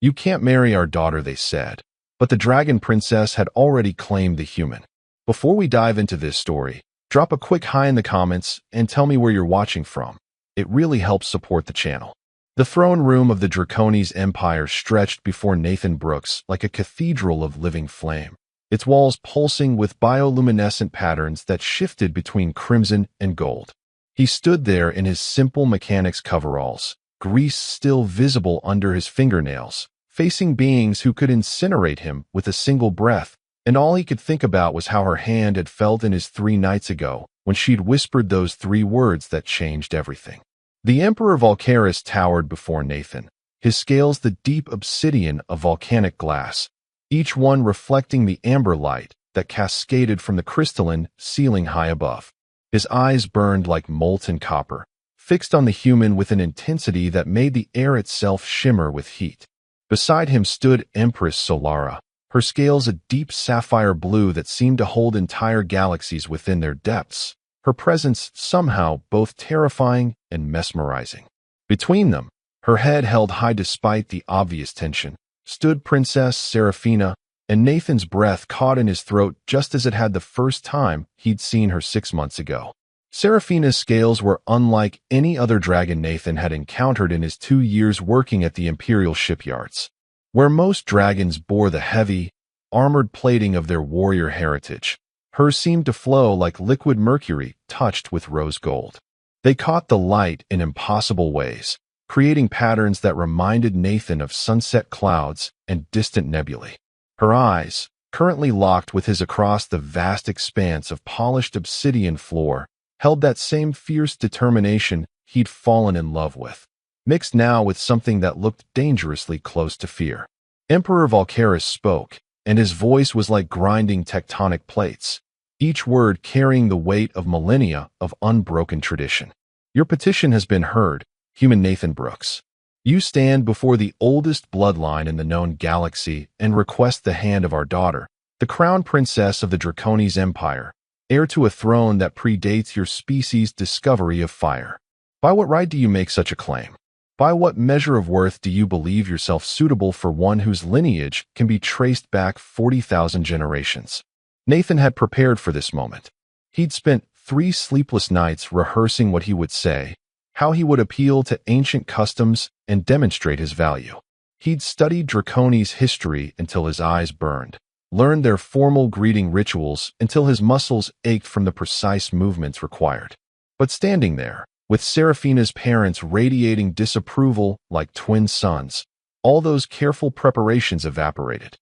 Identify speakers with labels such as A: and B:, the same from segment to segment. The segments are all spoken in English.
A: "You can't marry our daughter," they said. But the dragon princess had already claimed the human. Before we dive into this story, drop a quick hi in the comments and tell me where you're watching from. It really helps support the channel. The throne room of the Draconis Empire stretched before Nathan Brooks like a cathedral of living flame, its walls pulsing with bioluminescent patterns that shifted between crimson and gold. He stood there in his simple mechanics coveralls, grease still visible under his fingernails, facing beings who could incinerate him with a single breath, and all he could think about was how her hand had felt in his 3 nights ago when she'd whispered those 3 words that changed everything. The Emperor Valkaris towered before Nathan, his scales the deep obsidian of volcanic glass, each one reflecting the amber light that cascaded from the crystalline ceiling high above. His eyes burned like molten copper, fixed on the human with an intensity that made the air itself shimmer with heat. Beside him stood Empress Solara, her scales a deep sapphire blue that seemed to hold entire galaxies within their depths, her presence somehow both terrifying and mesmerizing. Between them, her head held high despite the obvious tension, stood Princess Seraphina, and Nathan's breath caught in his throat just as it had the first time he'd seen her 6 months ago. Seraphina's scales were unlike any other dragon Nathan had encountered in his 2 years working at the Imperial shipyards, where most dragons bore the heavy, armored plating of their warrior heritage. Hers seemed to flow like liquid mercury touched with rose gold. They caught the light in impossible ways, creating patterns that reminded Nathan of sunset clouds and distant nebulae. Her eyes, currently locked with his across the vast expanse of polished obsidian floor, held that same fierce determination he'd fallen in love with, mixed now with something that looked dangerously close to fear. Emperor Valkaris spoke, and his voice was like grinding tectonic plates, each word carrying the weight of millennia of unbroken tradition. "Your petition has been heard, human Nathan Brooks. You stand before the oldest bloodline in the known galaxy and request the hand of our daughter, the crown princess of the Draconis Empire, heir to a throne that predates your species' discovery of fire. By what right do you make such a claim? By what measure of worth do you believe yourself suitable for one whose lineage can be traced back 40,000 generations?" Nathan had prepared for this moment. He'd spent 3 sleepless nights rehearsing what he would say, how he would appeal to ancient customs and demonstrate his value. He'd studied Draconis' history until his eyes burned, learned their formal greeting rituals until his muscles ached from the precise movements required. But standing there, with Seraphina's parents radiating disapproval like twin suns, all those careful preparations evaporated.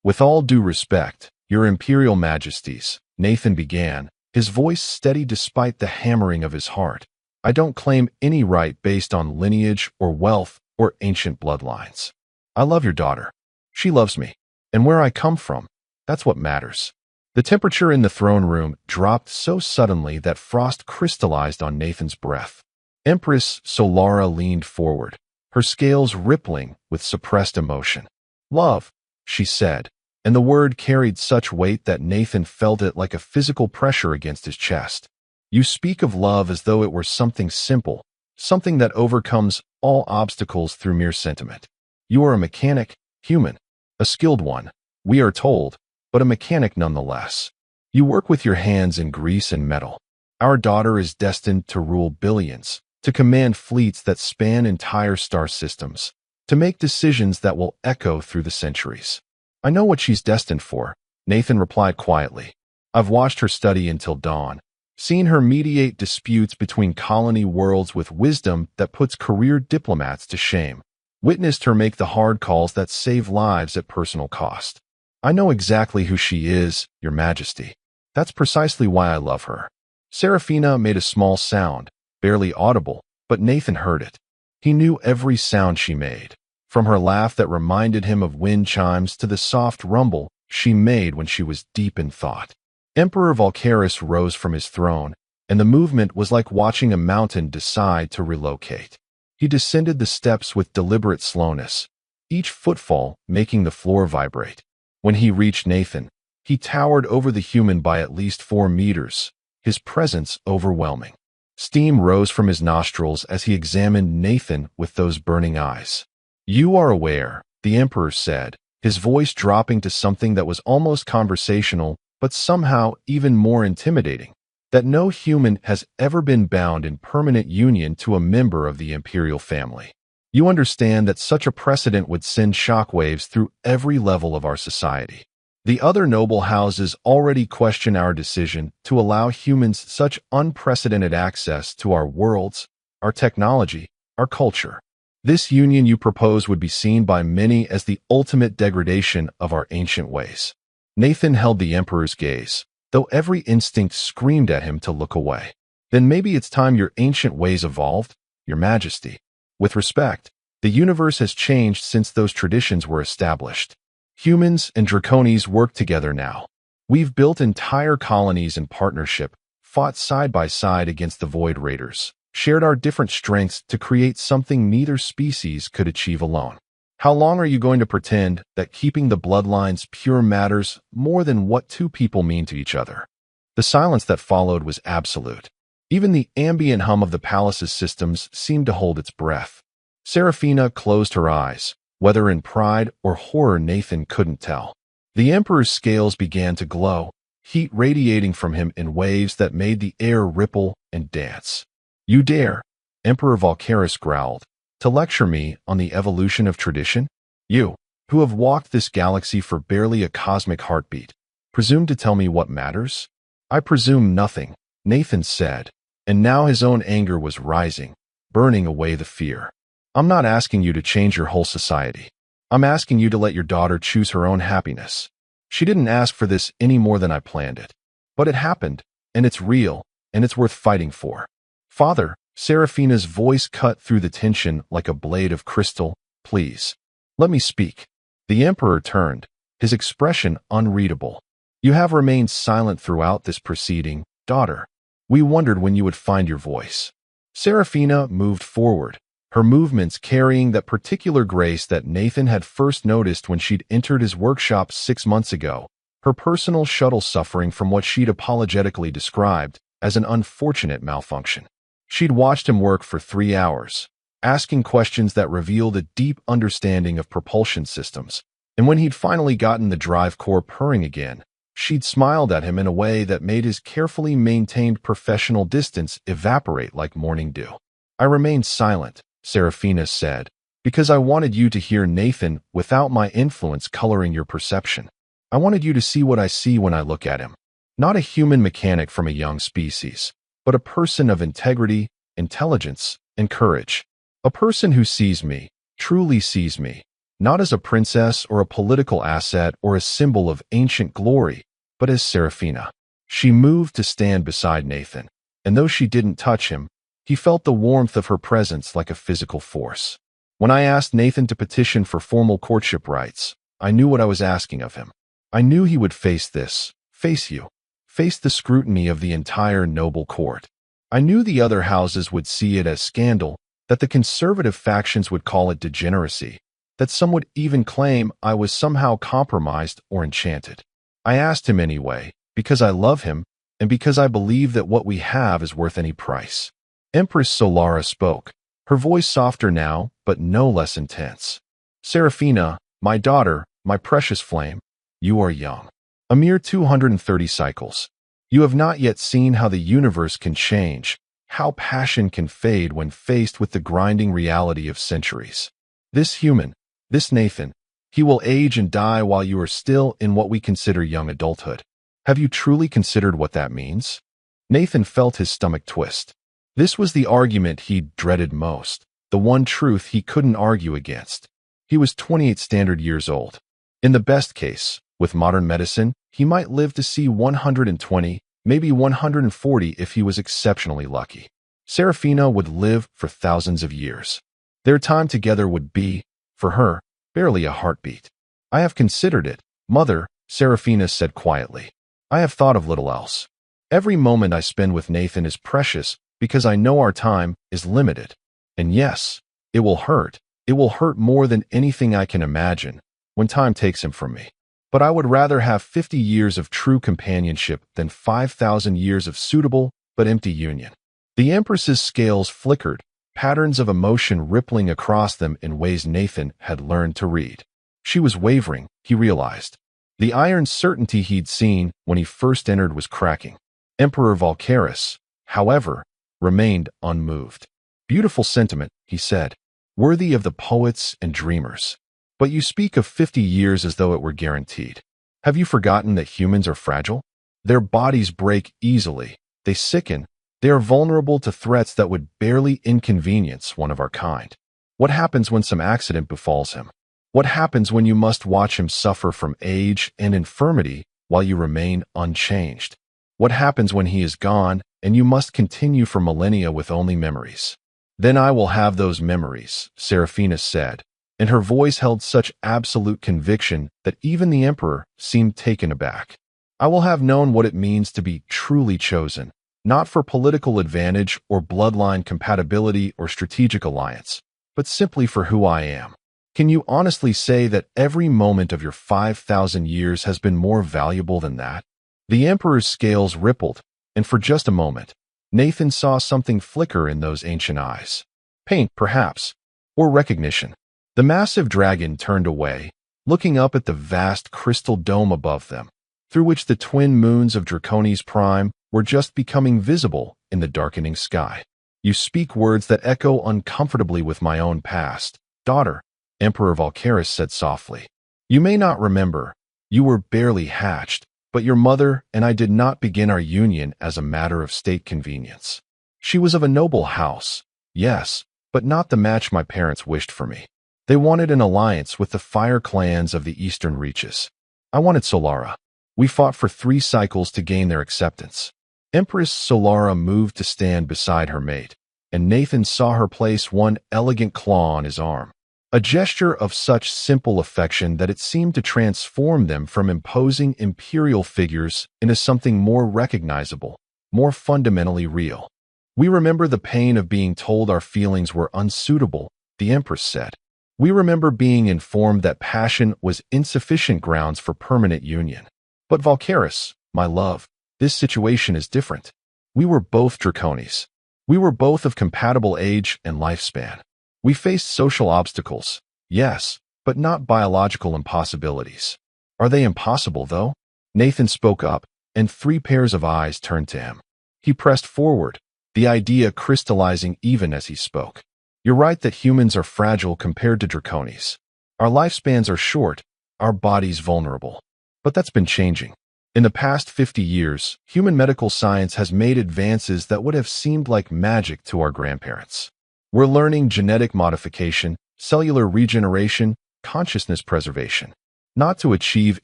A: "With all due respect, Your Imperial Majesties," Nathan began, his voice steady despite the hammering of his heart, "I don't claim any right based on lineage or wealth or ancient bloodlines. I love your daughter. She loves me. And where I come from, that's what matters." The temperature in the throne room dropped so suddenly that frost crystallized on Nathan's breath. Empress Solara leaned forward, her scales rippling with suppressed emotion. "Love," she said, and the word carried such weight that Nathan felt it like a physical pressure against his chest. "You speak of love as though it were something simple, something that overcomes all obstacles through mere sentiment. You are a mechanic, human, a skilled one, we are told, but a mechanic nonetheless. You work with your hands in grease and metal. Our daughter is destined to rule billions, to command fleets that span entire star systems, to make decisions that will echo through the centuries." "I know what she's destined for," Nathan replied quietly. "I've watched her study until dawn, seen her mediate disputes between colony worlds with wisdom that puts career diplomats to shame, witnessed her make the hard calls that save lives at personal cost. I know exactly who she is, Your Majesty. That's precisely why I love her." Seraphina made a small sound, barely audible, but Nathan heard it. He knew every sound she made, from her laugh that reminded him of wind chimes to the soft rumble she made when she was deep in thought. Emperor Valkaris rose from his throne, and the movement was like watching a mountain decide to relocate. He descended the steps with deliberate slowness, each footfall making the floor vibrate. When he reached Nathan, he towered over the human by at least 4 meters, his presence overwhelming. Steam rose from his nostrils as he examined Nathan with those burning eyes. "You are aware," the Emperor said, his voice dropping to something that was almost conversational, but somehow even more intimidating, that no human has ever been bound in permanent union to a member of the imperial family. You understand that such a precedent would send shockwaves through every level of our society. The other noble houses already question our decision to allow humans such unprecedented access to our worlds, our technology, our culture. This union you propose would be seen by many as the ultimate degradation of our ancient ways. Nathan held the Emperor's gaze, though every instinct screamed at him to look away. Then maybe it's time your ancient ways evolved, Your Majesty. With respect, the universe has changed since those traditions were established. Humans and Draconis work together now. We've built entire colonies in partnership, fought side by side against the Void Raiders, shared our different strengths to create something neither species could achieve alone. How long are you going to pretend that keeping the bloodlines pure matters more than what two people mean to each other? The silence that followed was absolute. Even the ambient hum of the palace's systems seemed to hold its breath. Seraphina closed her eyes. Whether in pride or horror, Nathan couldn't tell. The Emperor's scales began to glow, heat radiating from him in waves that made the air ripple and dance. You dare, Emperor Valkaris growled, to lecture me on the evolution of tradition? You, who have walked this galaxy for barely a cosmic heartbeat, presume to tell me what matters? I presume nothing, Nathan said, and now his own anger was rising, burning away the fear. I'm not asking you to change your whole society. I'm asking you to let your daughter choose her own happiness. She didn't ask for this any more than I planned it. But it happened, and it's real, and it's worth fighting for. Father, Seraphina's voice cut through the tension like a blade of crystal. Please, let me speak. The Emperor turned, his expression unreadable. You have remained silent throughout this proceeding, daughter. We wondered when you would find your voice. Seraphina moved forward, her movements carrying that particular grace that Nathan had first noticed when she'd entered his workshop 6 months ago, her personal shuttle suffering from what she'd apologetically described as an unfortunate malfunction. She'd watched him work for 3 hours, asking questions that revealed a deep understanding of propulsion systems, and when he'd finally gotten the drive core purring again, she'd smiled at him in a way that made his carefully maintained professional distance evaporate like morning dew. I remained silent, Seraphina said, because I wanted you to hear Nathan without my influence coloring your perception. I wanted you to see what I see when I look at him. Not a human mechanic from a young species, but a person of integrity, intelligence, and courage. A person who sees me, truly sees me, not as a princess or a political asset or a symbol of ancient glory, but as Seraphina. She moved to stand beside Nathan, and though she didn't touch him, he felt the warmth of her presence like a physical force. When I asked Nathan to petition for formal courtship rights, I knew what I was asking of him. I knew he would face this, face you, face the scrutiny of the entire noble court. I knew the other houses would see it as scandal, that the conservative factions would call it degeneracy, that some would even claim I was somehow compromised or enchanted. I asked him anyway, because I love him, and because I believe that what we have is worth any price. Empress Solara spoke, her voice softer now, but no less intense. Seraphina, my daughter, my precious flame, you are young. A mere 230 cycles. You have not yet seen how the universe can change, how passion can fade when faced with the grinding reality of centuries. This human, this Nathan, he will age and die while you are still in what we consider young adulthood. Have you truly considered what that means? Nathan felt his stomach twist. This was the argument he'd dreaded most, the one truth he couldn't argue against. He was 28 standard years old. In the best case, with modern medicine, he might live to see 120, maybe 140 if he was exceptionally lucky. Seraphina would live for thousands of years. Their time together would be, for her, barely a heartbeat. I have considered it, Mother, Seraphina said quietly. I have thought of little else. Every moment I spend with Nathan is precious because I know our time is limited. And yes, it will hurt. It will hurt more than anything I can imagine when time takes him from me. But I would rather have 50 years of true companionship than 5,000 years of suitable but empty union. The Empress's scales flickered, patterns of emotion rippling across them in ways Nathan had learned to read. She was wavering, he realized. The iron certainty he'd seen when he first entered was cracking. Emperor Volcaris, however, remained unmoved. Beautiful sentiment, he said, worthy of the poets and dreamers. But you speak of 50 years as though it were guaranteed. Have you forgotten that humans are fragile? Their bodies break easily, they sicken, they are vulnerable to threats that would barely inconvenience one of our kind. What happens when some accident befalls him? What happens when you must watch him suffer from age and infirmity while you remain unchanged? What happens when he is gone and you must continue for millennia with only memories? Then I will have those memories, Seraphina said, and her voice held such absolute conviction that even the emperor seemed taken aback. I will have known what it means to be truly chosen, not for political advantage or bloodline compatibility or strategic alliance, but simply for who I am. Can you honestly say that every moment of your 5,000 years has been more valuable than that? The emperor's scales rippled, and for just a moment, Nathan saw something flicker in those ancient eyes. Pain, perhaps, or recognition. The massive dragon turned away, looking up at the vast crystal dome above them, through which the twin moons of Draconis Prime were just becoming visible in the darkening sky. You speak words that echo uncomfortably with my own past, daughter, Emperor Volcaris said softly. You may not remember, you were barely hatched, but your mother and I did not begin our union as a matter of state convenience. She was of a noble house, yes, but not the match my parents wished for me. They wanted an alliance with the fire clans of the eastern reaches. I wanted Solara. We fought for 3 cycles to gain their acceptance. Empress Solara moved to stand beside her mate, and Nathan saw her place one elegant claw on his arm. A gesture of such simple affection that it seemed to transform them from imposing imperial figures into something more recognizable, more fundamentally real. We remember the pain of being told our feelings were unsuitable, the Empress said. We remember being informed that passion was insufficient grounds for permanent union. But Volcaris, my love, this situation is different. We were both Draconis. We were both of compatible age and lifespan. We faced social obstacles, yes, but not biological impossibilities. Are they impossible, though? Nathan spoke up, and 3 pairs of eyes turned to him. He pressed forward, the idea crystallizing even as he spoke. You're right that humans are fragile compared to Draconis. Our lifespans are short, our bodies vulnerable. But that's been changing. In the past 50 years, human medical science has made advances that would have seemed like magic to our grandparents. We're learning genetic modification, cellular regeneration, consciousness preservation. Not to achieve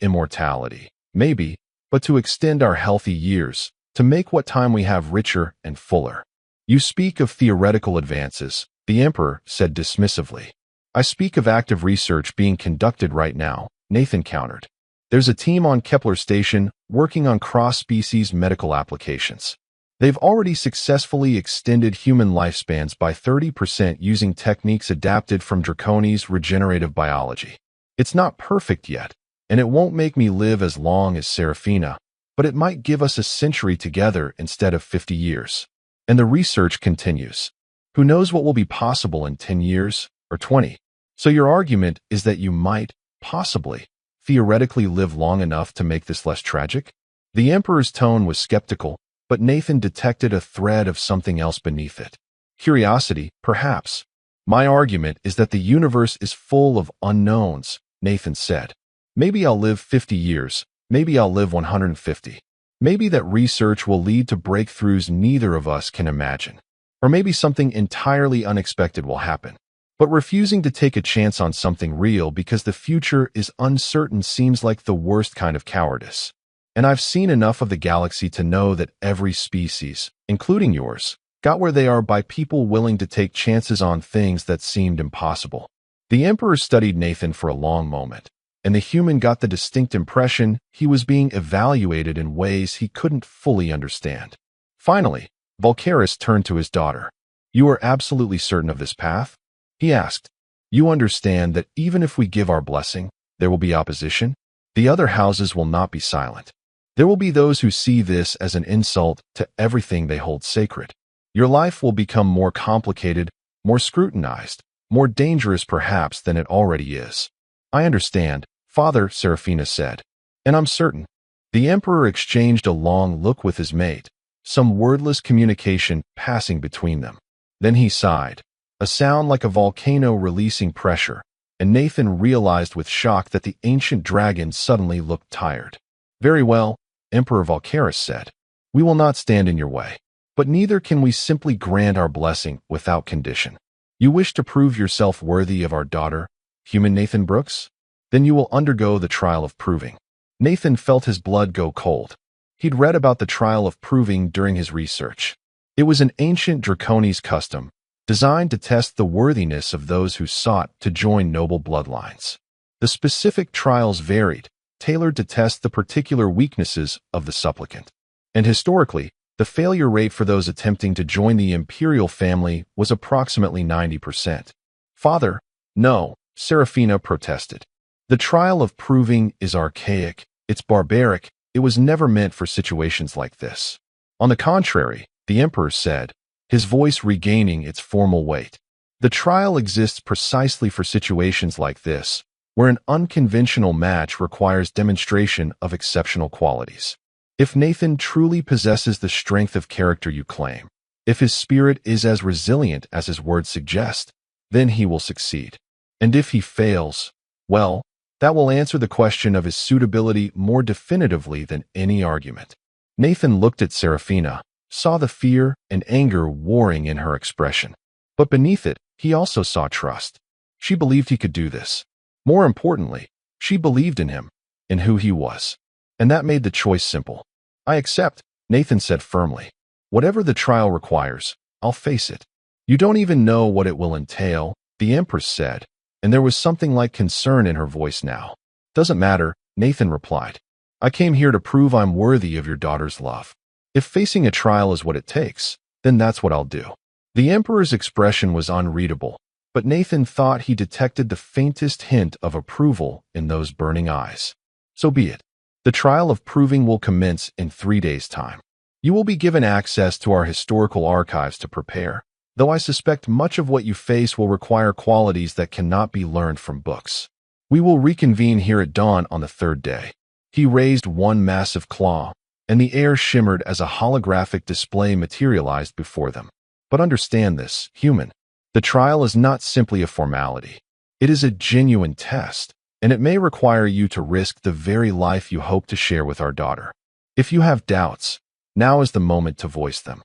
A: immortality, maybe, but to extend our healthy years, to make what time we have richer and fuller. You speak of theoretical advances, the Emperor said dismissively. I speak of active research being conducted right now, Nathan countered. There's a team on Kepler Station working on cross-species medical applications. They've already successfully extended human lifespans by 30% using techniques adapted from Draconis regenerative biology. It's not perfect yet, and it won't make me live as long as Seraphina, but it might give us a century together instead of 50 years. And the research continues. Who knows what will be possible in 10 years or 20? So your argument is that you might, possibly, theoretically live long enough to make this less tragic? The Emperor's tone was skeptical, but Nathan detected a thread of something else beneath it. Curiosity, perhaps. My argument is that the universe is full of unknowns, Nathan said. Maybe I'll live 50 years, maybe I'll live 150. Maybe that research will lead to breakthroughs neither of us can imagine. Or maybe something entirely unexpected will happen. But refusing to take a chance on something real because the future is uncertain seems like the worst kind of cowardice. And I've seen enough of the galaxy to know that every species, including yours, got where they are by people willing to take chances on things that seemed impossible. The Emperor studied Nathan for a long moment, and the human got the distinct impression he was being evaluated in ways he couldn't fully understand. Finally, Volcaris turned to his daughter. You are absolutely certain of this path? He asked. You understand that even if we give our blessing, there will be opposition? The other houses will not be silent. There will be those who see this as an insult to everything they hold sacred. Your life will become more complicated, more scrutinized, more dangerous perhaps than it already is. I understand, Father, Seraphina said. And I'm certain. The Emperor exchanged a long look with his mate, some wordless communication passing between them. Then he sighed, a sound like a volcano releasing pressure, and Nathan realized with shock that the ancient dragon suddenly looked tired. Very well, Emperor Valkaris said. We will not stand in your way. But neither can we simply grant our blessing without condition. You wish to prove yourself worthy of our daughter, human Nathan Brooks? Then you will undergo the trial of proving. Nathan felt his blood go cold. He'd read about the trial of proving during his research. It was an ancient Draconis custom, designed to test the worthiness of those who sought to join noble bloodlines. The specific trials varied, tailored to test the particular weaknesses of the supplicant. And historically, the failure rate for those attempting to join the imperial family was approximately 90%. Father, no, Seraphina protested. The trial of proving is archaic, it's barbaric, it was never meant for situations like this. On the contrary, the Emperor said, his voice regaining its formal weight. The trial exists precisely for situations like this, where an unconventional match requires demonstration of exceptional qualities. If Nathan truly possesses the strength of character you claim, if his spirit is as resilient as his words suggest, then he will succeed. And if he fails, well, that will answer the question of his suitability more definitively than any argument. Nathan looked at Seraphina, saw the fear and anger warring in her expression. But beneath it, he also saw trust. She believed he could do this. More importantly, she believed in him, in who he was. And that made the choice simple. I accept, Nathan said firmly. Whatever the trial requires, I'll face it. You don't even know what it will entail, the Empress said, and there was something like concern in her voice now. Doesn't matter, Nathan replied. I came here to prove I'm worthy of your daughter's love. If facing a trial is what it takes, then that's what I'll do. The Emperor's expression was unreadable, but Nathan thought he detected the faintest hint of approval in those burning eyes. So be it. The trial of proving will commence in 3 days' time. You will be given access to our historical archives to prepare, though I suspect much of what you face will require qualities that cannot be learned from books. We will reconvene here at dawn on the 3rd day. He raised one massive claw, and the air shimmered as a holographic display materialized before them. But understand this, human. The trial is not simply a formality. It is a genuine test, and it may require you to risk the very life you hope to share with our daughter. If you have doubts, now is the moment to voice them.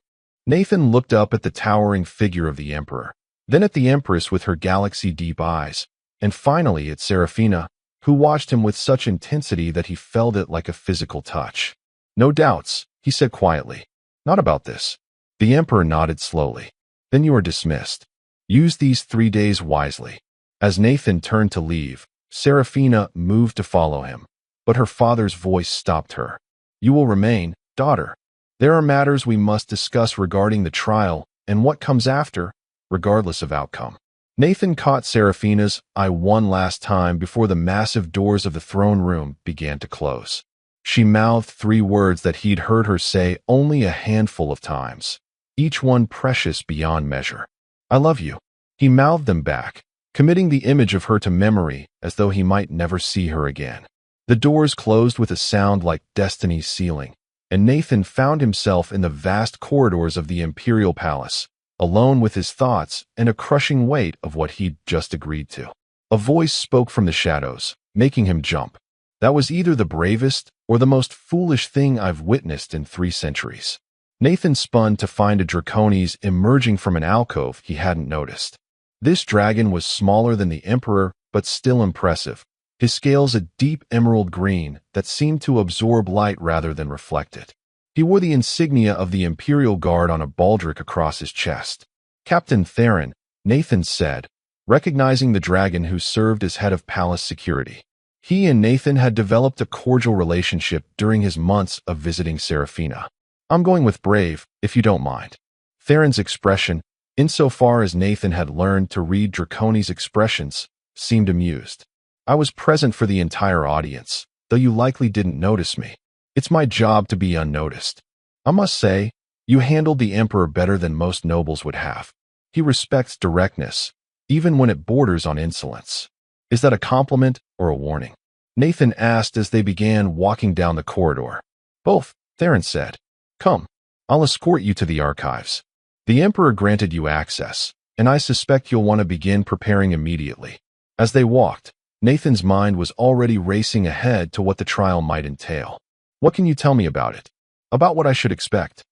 A: Nathan looked up at the towering figure of the Emperor, then at the Empress with her galaxy-deep eyes, and finally at Seraphina, who watched him with such intensity that he felt it like a physical touch. No doubts, he said quietly. Not about this. The Emperor nodded slowly. Then you are dismissed. Use these 3 days wisely. As Nathan turned to leave, Seraphina moved to follow him, but her father's voice stopped her. You will remain, daughter. There are matters we must discuss regarding the trial and what comes after, regardless of outcome. Nathan caught Seraphina's eye one last time before the massive doors of the throne room began to close. She mouthed 3 words that he'd heard her say only a handful of times, each one precious beyond measure. I love you. He mouthed them back, committing the image of her to memory as though he might never see her again. The doors closed with a sound like destiny's sealing, and Nathan found himself in the vast corridors of the imperial palace, alone with his thoughts and a crushing weight of what he'd just agreed to. A voice spoke from the shadows, making him jump. That was either the bravest or the most foolish thing I've witnessed in 3 centuries. Nathan spun to find a Draconis emerging from an alcove he hadn't noticed. This dragon was smaller than the Emperor, but still impressive, his scales a deep emerald green that seemed to absorb light rather than reflect it. He wore the insignia of the Imperial Guard on a baldric across his chest. Captain Theron, Nathan said, recognizing the dragon who served as head of palace security. He and Nathan had developed a cordial relationship during his months of visiting Seraphina. I'm going with brave, if you don't mind. Theron's expression, insofar as Nathan had learned to read Draconis' expressions, seemed amused. I was present for the entire audience, though you likely didn't notice me. It's my job to be unnoticed. I must say, you handled the Emperor better than most nobles would have. He respects directness, even when it borders on insolence. Is that a compliment, or a warning? Nathan asked as they began walking down the corridor. Both, Theron said. Come, I'll escort you to the archives. The Emperor granted you access, and I suspect you'll want to begin preparing immediately. As they walked, Nathan's mind was already racing ahead to what the trial might entail. What can you tell me about it? About what I should expect?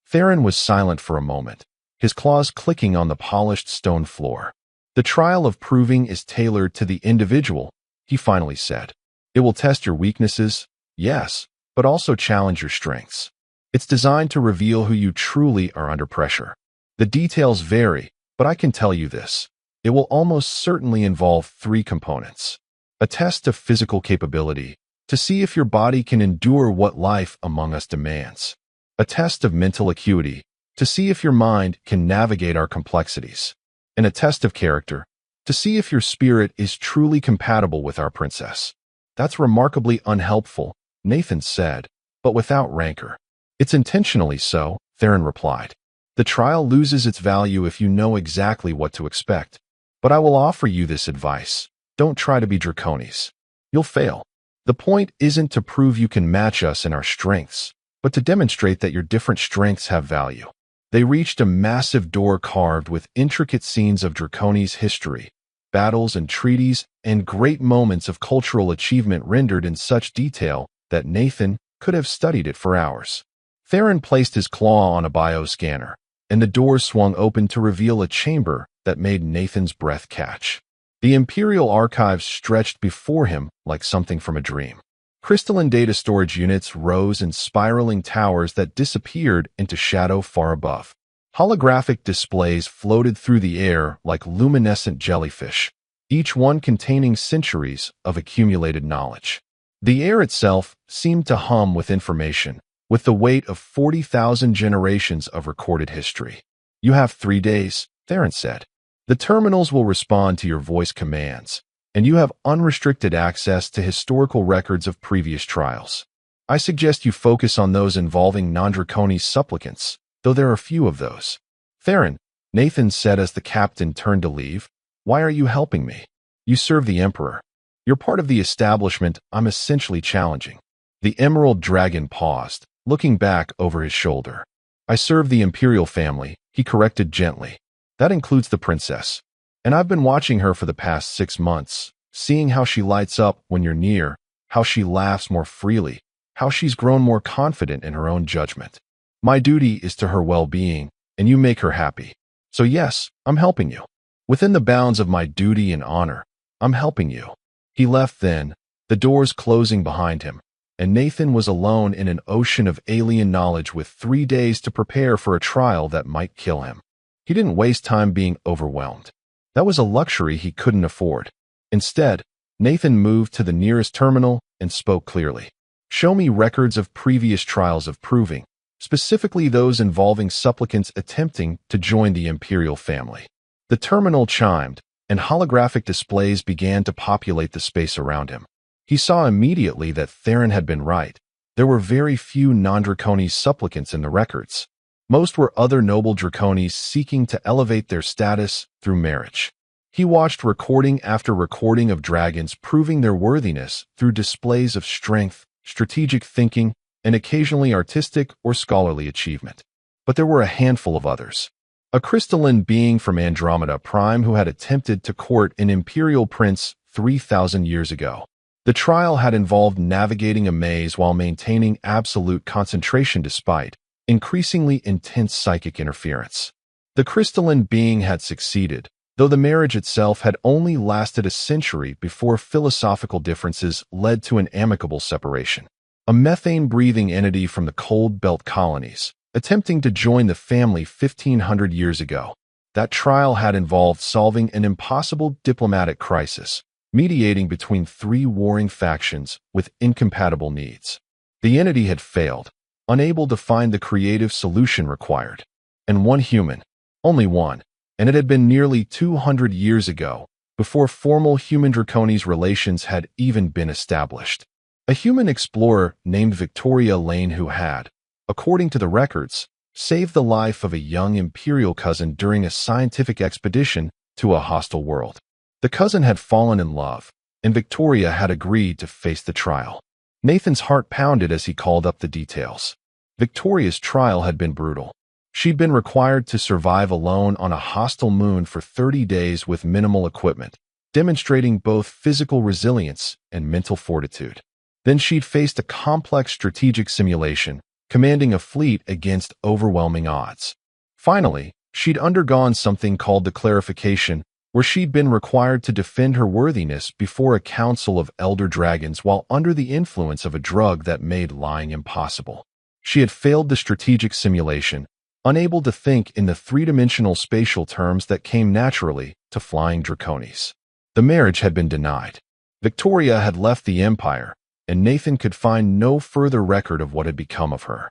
A: Theron was silent for a moment, his claws clicking on the polished stone floor. The trial of proving is tailored to the individual, he finally said. It will test your weaknesses, yes, but also challenge your strengths. It's designed to reveal who you truly are under pressure. The details vary, but I can tell you this. It will almost certainly involve 3 components. A test of physical capability, to see if your body can endure what life among us demands. A test of mental acuity, to see if your mind can navigate our complexities. And a test of character, to see if your spirit is truly compatible with our princess. That's remarkably unhelpful, Nathan said, but without rancor. It's intentionally so, Theron replied. The trial loses its value if you know exactly what to expect. But I will offer you this advice. Don't try to be draconis. You'll fail. The point isn't to prove you can match us in our strengths, but to demonstrate that your different strengths have value. They reached a massive door carved with intricate scenes of draconis' history, battles and treaties, and great moments of cultural achievement rendered in such detail that Nathan could have studied it for hours. Theron placed his claw on a bioscanner, and the doors swung open to reveal a chamber that made Nathan's breath catch. The Imperial Archives stretched before him like something from a dream. Crystalline data storage units rose in spiraling towers that disappeared into shadow far above. Holographic displays floated through the air like luminescent jellyfish, each one containing centuries of accumulated knowledge. The air itself seemed to hum with information, with the weight of 40,000 generations of recorded history. You have 3 days, Theron said. The terminals will respond to your voice commands, and you have unrestricted access to historical records of previous trials. I suggest you focus on those involving non-Draconis supplicants, though there are few of those. Theron, Nathan said as the captain turned to leave, why are you helping me? You serve the Emperor. You're part of the establishment I'm essentially challenging. The Emerald Dragon paused, looking back over his shoulder. I serve the Imperial family, he corrected gently. That includes the princess. And I've been watching her for the past 6 months, seeing how she lights up when you're near, how she laughs more freely, how she's grown more confident in her own judgment. My duty is to her well-being, and you make her happy. So yes, I'm helping you. Within the bounds of my duty and honor, I'm helping you. He left then, the doors closing behind him, and Nathan was alone in an ocean of alien knowledge with 3 days to prepare for a trial that might kill him. He didn't waste time being overwhelmed. That was a luxury he couldn't afford. Instead, Nathan moved to the nearest terminal and spoke clearly. Show me records of previous trials of proving, specifically those involving supplicants attempting to join the Imperial family. The terminal chimed, and holographic displays began to populate the space around him. He saw immediately that Theron had been right. There were very few non-Draconis supplicants in the records. Most were other noble Draconis seeking to elevate their status through marriage. He watched recording after recording of dragons proving their worthiness through displays of strength, strategic thinking, and occasionally artistic or scholarly achievement. But there were a handful of others. A crystalline being from Andromeda Prime who had attempted to court an imperial prince 3,000 years ago. The trial had involved navigating a maze while maintaining absolute concentration despite increasingly intense psychic interference. The crystalline being had succeeded, though the marriage itself had only lasted a century before philosophical differences led to an amicable separation. A methane-breathing entity from the Cold Belt colonies, attempting to join the family 1,500 years ago. That trial had involved solving an impossible diplomatic crisis, mediating between 3 warring factions with incompatible needs. The entity had failed, unable to find the creative solution required. And one human, only one, and it had been nearly 200 years ago, before formal human-Draconis relations had even been established. A human explorer named Victoria Lane who had, according to the records, saved the life of a young imperial cousin during a scientific expedition to a hostile world. The cousin had fallen in love, and Victoria had agreed to face the trial. Nathan's heart pounded as he called up the details. Victoria's trial had been brutal. She'd been required to survive alone on a hostile moon for 30 days with minimal equipment, demonstrating both physical resilience and mental fortitude. Then she'd faced a complex strategic simulation, commanding a fleet against overwhelming odds. Finally, she'd undergone something called the clarification, where she'd been required to defend her worthiness before a council of elder dragons while under the influence of a drug that made lying impossible. She had failed the strategic simulation, unable to think in the three-dimensional spatial terms that came naturally to flying draconis. The marriage had been denied. Victoria had left the Empire, and Nathan could find no further record of what had become of her.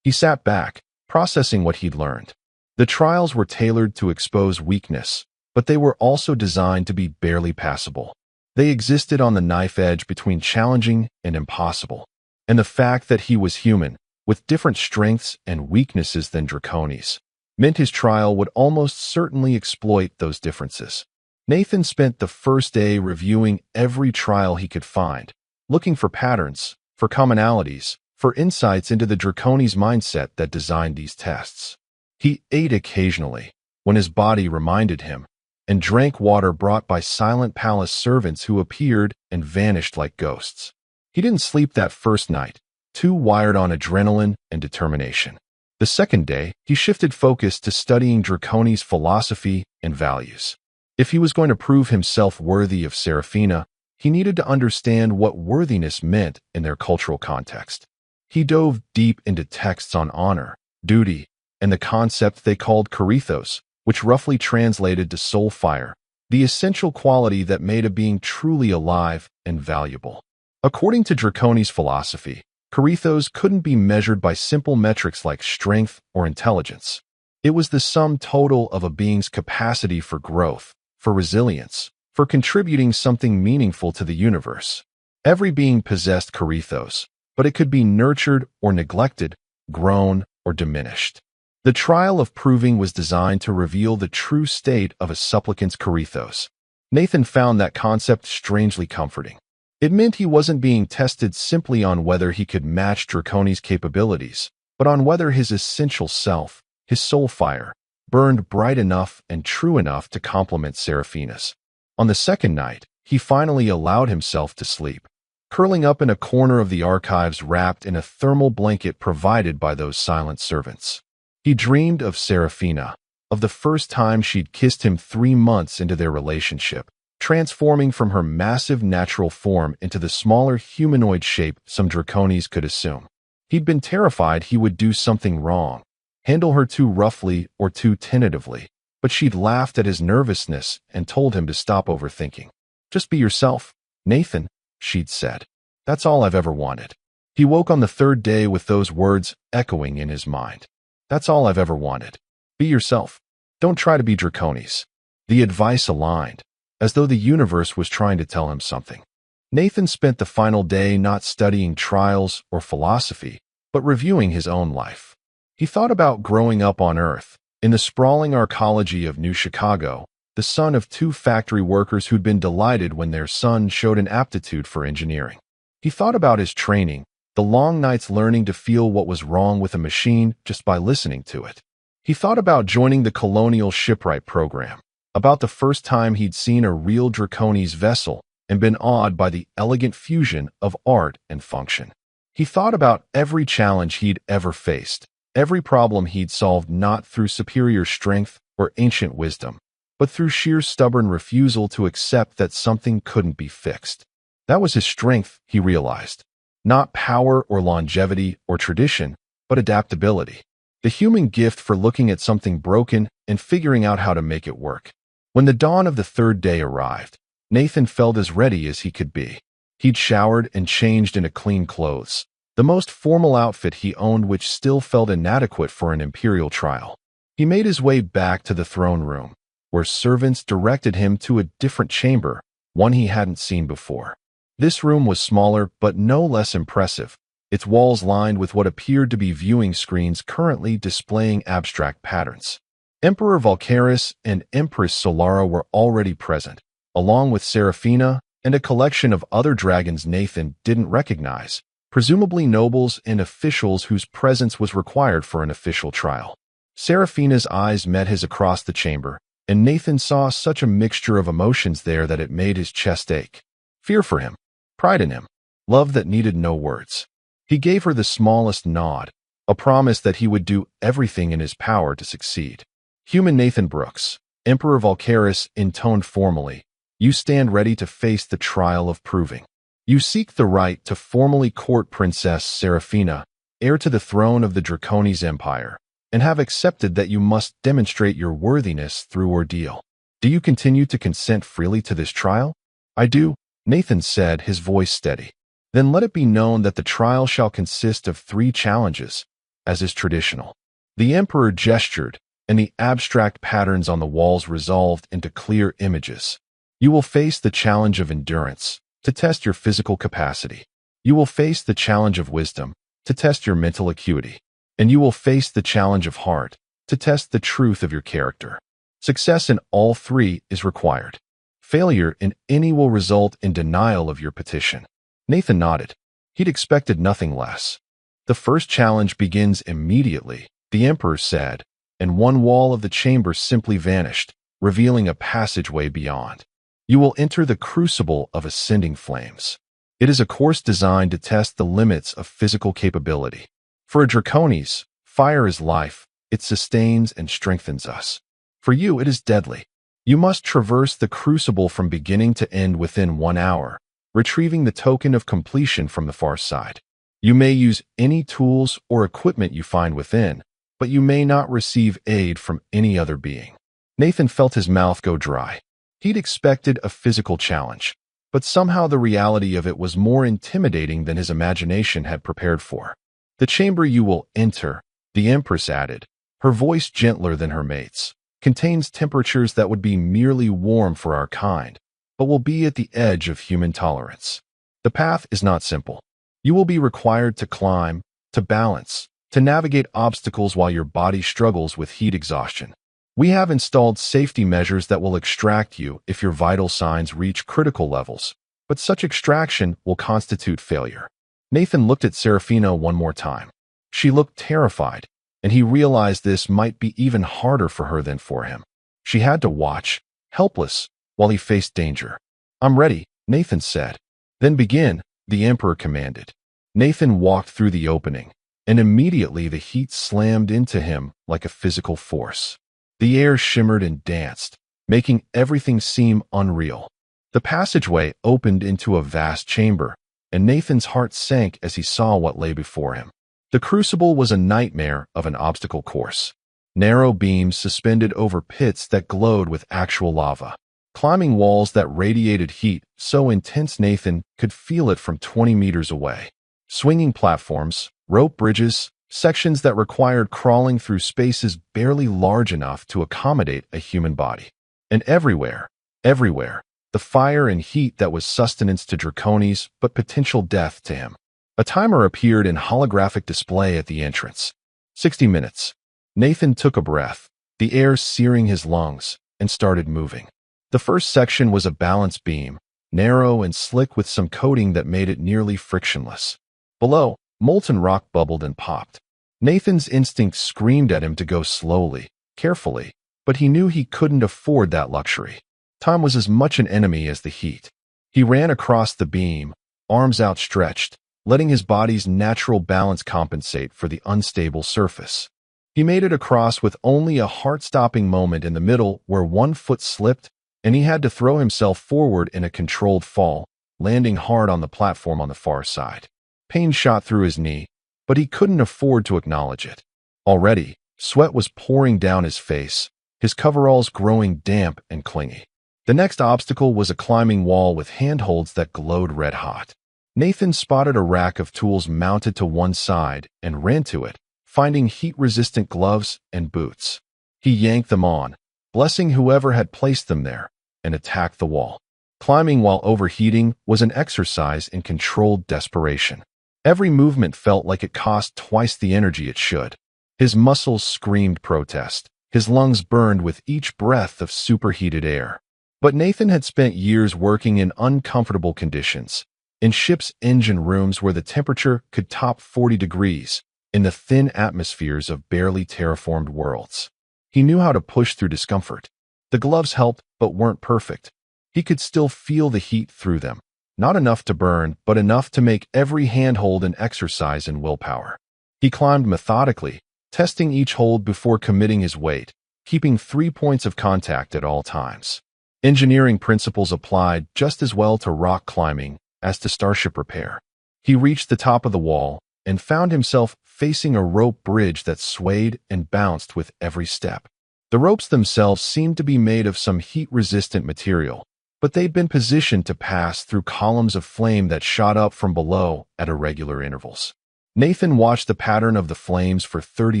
A: He sat back, processing what he'd learned. The trials were tailored to expose weakness, but they were also designed to be barely passable. They existed on the knife edge between challenging and impossible. And the fact that he was human, with different strengths and weaknesses than draconis, meant his trial would almost certainly exploit those differences. Nathan spent the first day reviewing every trial he could find, looking for patterns, for commonalities, for insights into the draconis' mindset that designed these tests. He ate occasionally, when his body reminded him, and drank water brought by silent palace servants who appeared and vanished like ghosts. He didn't sleep that first night, too wired on adrenaline and determination. The second day, he shifted focus to studying draconis' philosophy and values. If he was going to prove himself worthy of Seraphina, he needed to understand what worthiness meant in their cultural context. He dove deep into texts on honor, duty, and the concept they called karithos, which roughly translated to soul fire, the essential quality that made a being truly alive and valuable. According to draconis' philosophy, karithos couldn't be measured by simple metrics like strength or intelligence. It was the sum total of a being's capacity for growth, for resilience, for contributing something meaningful to the universe. Every being possessed karithos, but it could be nurtured or neglected, grown or diminished. The trial of proving was designed to reveal the true state of a supplicant's karithos. Nathan found that concept strangely comforting. It meant he wasn't being tested simply on whether he could match draconis' capabilities, but on whether his essential self, his soul fire, burned bright enough and true enough to complement Seraphina's. On the second night, he finally allowed himself to sleep, curling up in a corner of the archives wrapped in a thermal blanket provided by those silent servants. He dreamed of Seraphina, of the first time she'd kissed him 3 months into their relationship, transforming from her massive natural form into the smaller humanoid shape some draconis could assume. He'd been terrified he would do something wrong, handle her too roughly or too tentatively, but she'd laughed at his nervousness and told him to stop overthinking. "Just be yourself, Nathan," she'd said. "That's all I've ever wanted." He woke on the third day with those words echoing in his mind. "That's all I've ever wanted. Be yourself. Don't try to be draconis." The advice aligned, as though the universe was trying to tell him something. Nathan spent the final day not studying trials or philosophy, but reviewing his own life. He thought about growing up on Earth, in the sprawling arcology of New Chicago, the son of 2 factory workers who'd been delighted when their son showed an aptitude for engineering. He thought about his training, the long nights learning to feel what was wrong with a machine just by listening to it. He thought about joining the Colonial Shipwright program, about the first time he'd seen a real draconis vessel and been awed by the elegant fusion of art and function. He thought about every challenge he'd ever faced, every problem he'd solved not through superior strength or ancient wisdom, but through sheer stubborn refusal to accept that something couldn't be fixed. That was his strength, he realized. Not power or longevity or tradition, but adaptability. The human gift for looking at something broken and figuring out how to make it work. When the dawn of the third day arrived, Nathan felt as ready as he could be. He'd showered and changed into clean clothes, the most formal outfit he owned, which still felt inadequate for an imperial trial. He made his way back to the throne room, where servants directed him to a different chamber, one he hadn't seen before. This room was smaller but no less impressive, its walls lined with what appeared to be viewing screens currently displaying abstract patterns. Emperor Volcaris and Empress Solara were already present, along with Seraphina, and a collection of other dragons Nathan didn't recognize, presumably nobles and officials whose presence was required for an official trial. Seraphina's eyes met his across the chamber, and Nathan saw such a mixture of emotions there that it made his chest ache. Fear for him, pride in him, love that needed no words. He gave her the smallest nod, a promise that he would do everything in his power to succeed. Human Nathan Brooks, Emperor Valkaris, intoned formally, you stand ready to face the trial of proving. You seek the right to formally court Princess Seraphina, heir to the throne of the Draconis Empire, and have accepted that you must demonstrate your worthiness through ordeal. Do you continue to consent freely to this trial? I do, Nathan said, his voice steady. Then let it be known that the trial shall consist of 3 challenges, as is traditional. The Emperor gestured, and the abstract patterns on the walls resolved into clear images. You will face the challenge of endurance, to test your physical capacity. You will face the challenge of wisdom, to test your mental acuity. And you will face the challenge of heart, to test the truth of your character. Success in all 3 is required. Failure in any will result in denial of your petition. Nathan nodded. He'd expected nothing less. The first challenge begins immediately, the Emperor said, and one wall of the chamber simply vanished, revealing a passageway beyond. You will enter the crucible of ascending flames. It is a course designed to test the limits of physical capability. For a Draconis, fire is life, it sustains and strengthens us. For you, it is deadly. You must traverse the crucible from beginning to end within 1 hour, retrieving the token of completion from the far side. You may use any tools or equipment you find within, but you may not receive aid from any other being. Nathan felt his mouth go dry. He'd expected a physical challenge, but somehow the reality of it was more intimidating than his imagination had prepared for. The chamber you will enter, the Empress added, her voice gentler than her mate's, contains temperatures that would be merely warm for our kind, but will be at the edge of human tolerance. The path is not simple. You will be required to climb, to balance, to navigate obstacles while your body struggles with heat exhaustion. We have installed safety measures that will extract you if your vital signs reach critical levels, but such extraction will constitute failure. Nathan looked at Seraphina one more time. She looked terrified, and he realized this might be even harder for her than for him. She had to watch, helpless, while he faced danger. I'm ready, Nathan said. Then begin, the Emperor commanded. Nathan walked through the opening, and immediately the heat slammed into him like a physical force. The air shimmered and danced, making everything seem unreal. The passageway opened into a vast chamber, and Nathan's heart sank as he saw what lay before him. The crucible was a nightmare of an obstacle course. Narrow beams suspended over pits that glowed with actual lava. Climbing walls that radiated heat so intense Nathan could feel it from 20 meters away. Swinging platforms, rope bridges, sections that required crawling through spaces barely large enough to accommodate a human body. And everywhere, the fire and heat that was sustenance to Draconis but potential death to him. A timer appeared in holographic display at the entrance. 60 minutes. Nathan took a breath, the air searing his lungs, and started moving. The first section was a balance beam, narrow and slick with some coating that made it nearly frictionless. Below, molten rock bubbled and popped. Nathan's instinct screamed at him to go slowly, carefully, but he knew he couldn't afford that luxury. Time was as much an enemy as the heat. He ran across the beam, arms outstretched, letting his body's natural balance compensate for the unstable surface. He made it across with only a heart-stopping moment in the middle where one foot slipped, and he had to throw himself forward in a controlled fall, landing hard on the platform on the far side. Pain shot through his knee, but he couldn't afford to acknowledge it. Already, sweat was pouring down his face, his coveralls growing damp and clingy. The next obstacle was a climbing wall with handholds that glowed red-hot. Nathan spotted a rack of tools mounted to one side and ran to it, finding heat-resistant gloves and boots. He yanked them on, blessing whoever had placed them there, and attacked the wall. Climbing while overheating was an exercise in controlled desperation. Every movement felt like it cost twice the energy it should. His muscles screamed protest. His lungs burned with each breath of superheated air. But Nathan had spent years working in uncomfortable conditions, in ship's engine rooms where the temperature could top 40 degrees, in the thin atmospheres of barely terraformed worlds. He knew how to push through discomfort. The gloves helped, but weren't perfect. He could still feel the heat through them. Not enough to burn, but enough to make every handhold an exercise in willpower. He climbed methodically, testing each hold before committing his weight, keeping 3 points of contact at all times. Engineering principles applied just as well to rock climbing as to starship repair. He reached the top of the wall and found himself facing a rope bridge that swayed and bounced with every step. The ropes themselves seemed to be made of some heat-resistant material, but they'd been positioned to pass through columns of flame that shot up from below at irregular intervals. Nathan watched the pattern of the flames for 30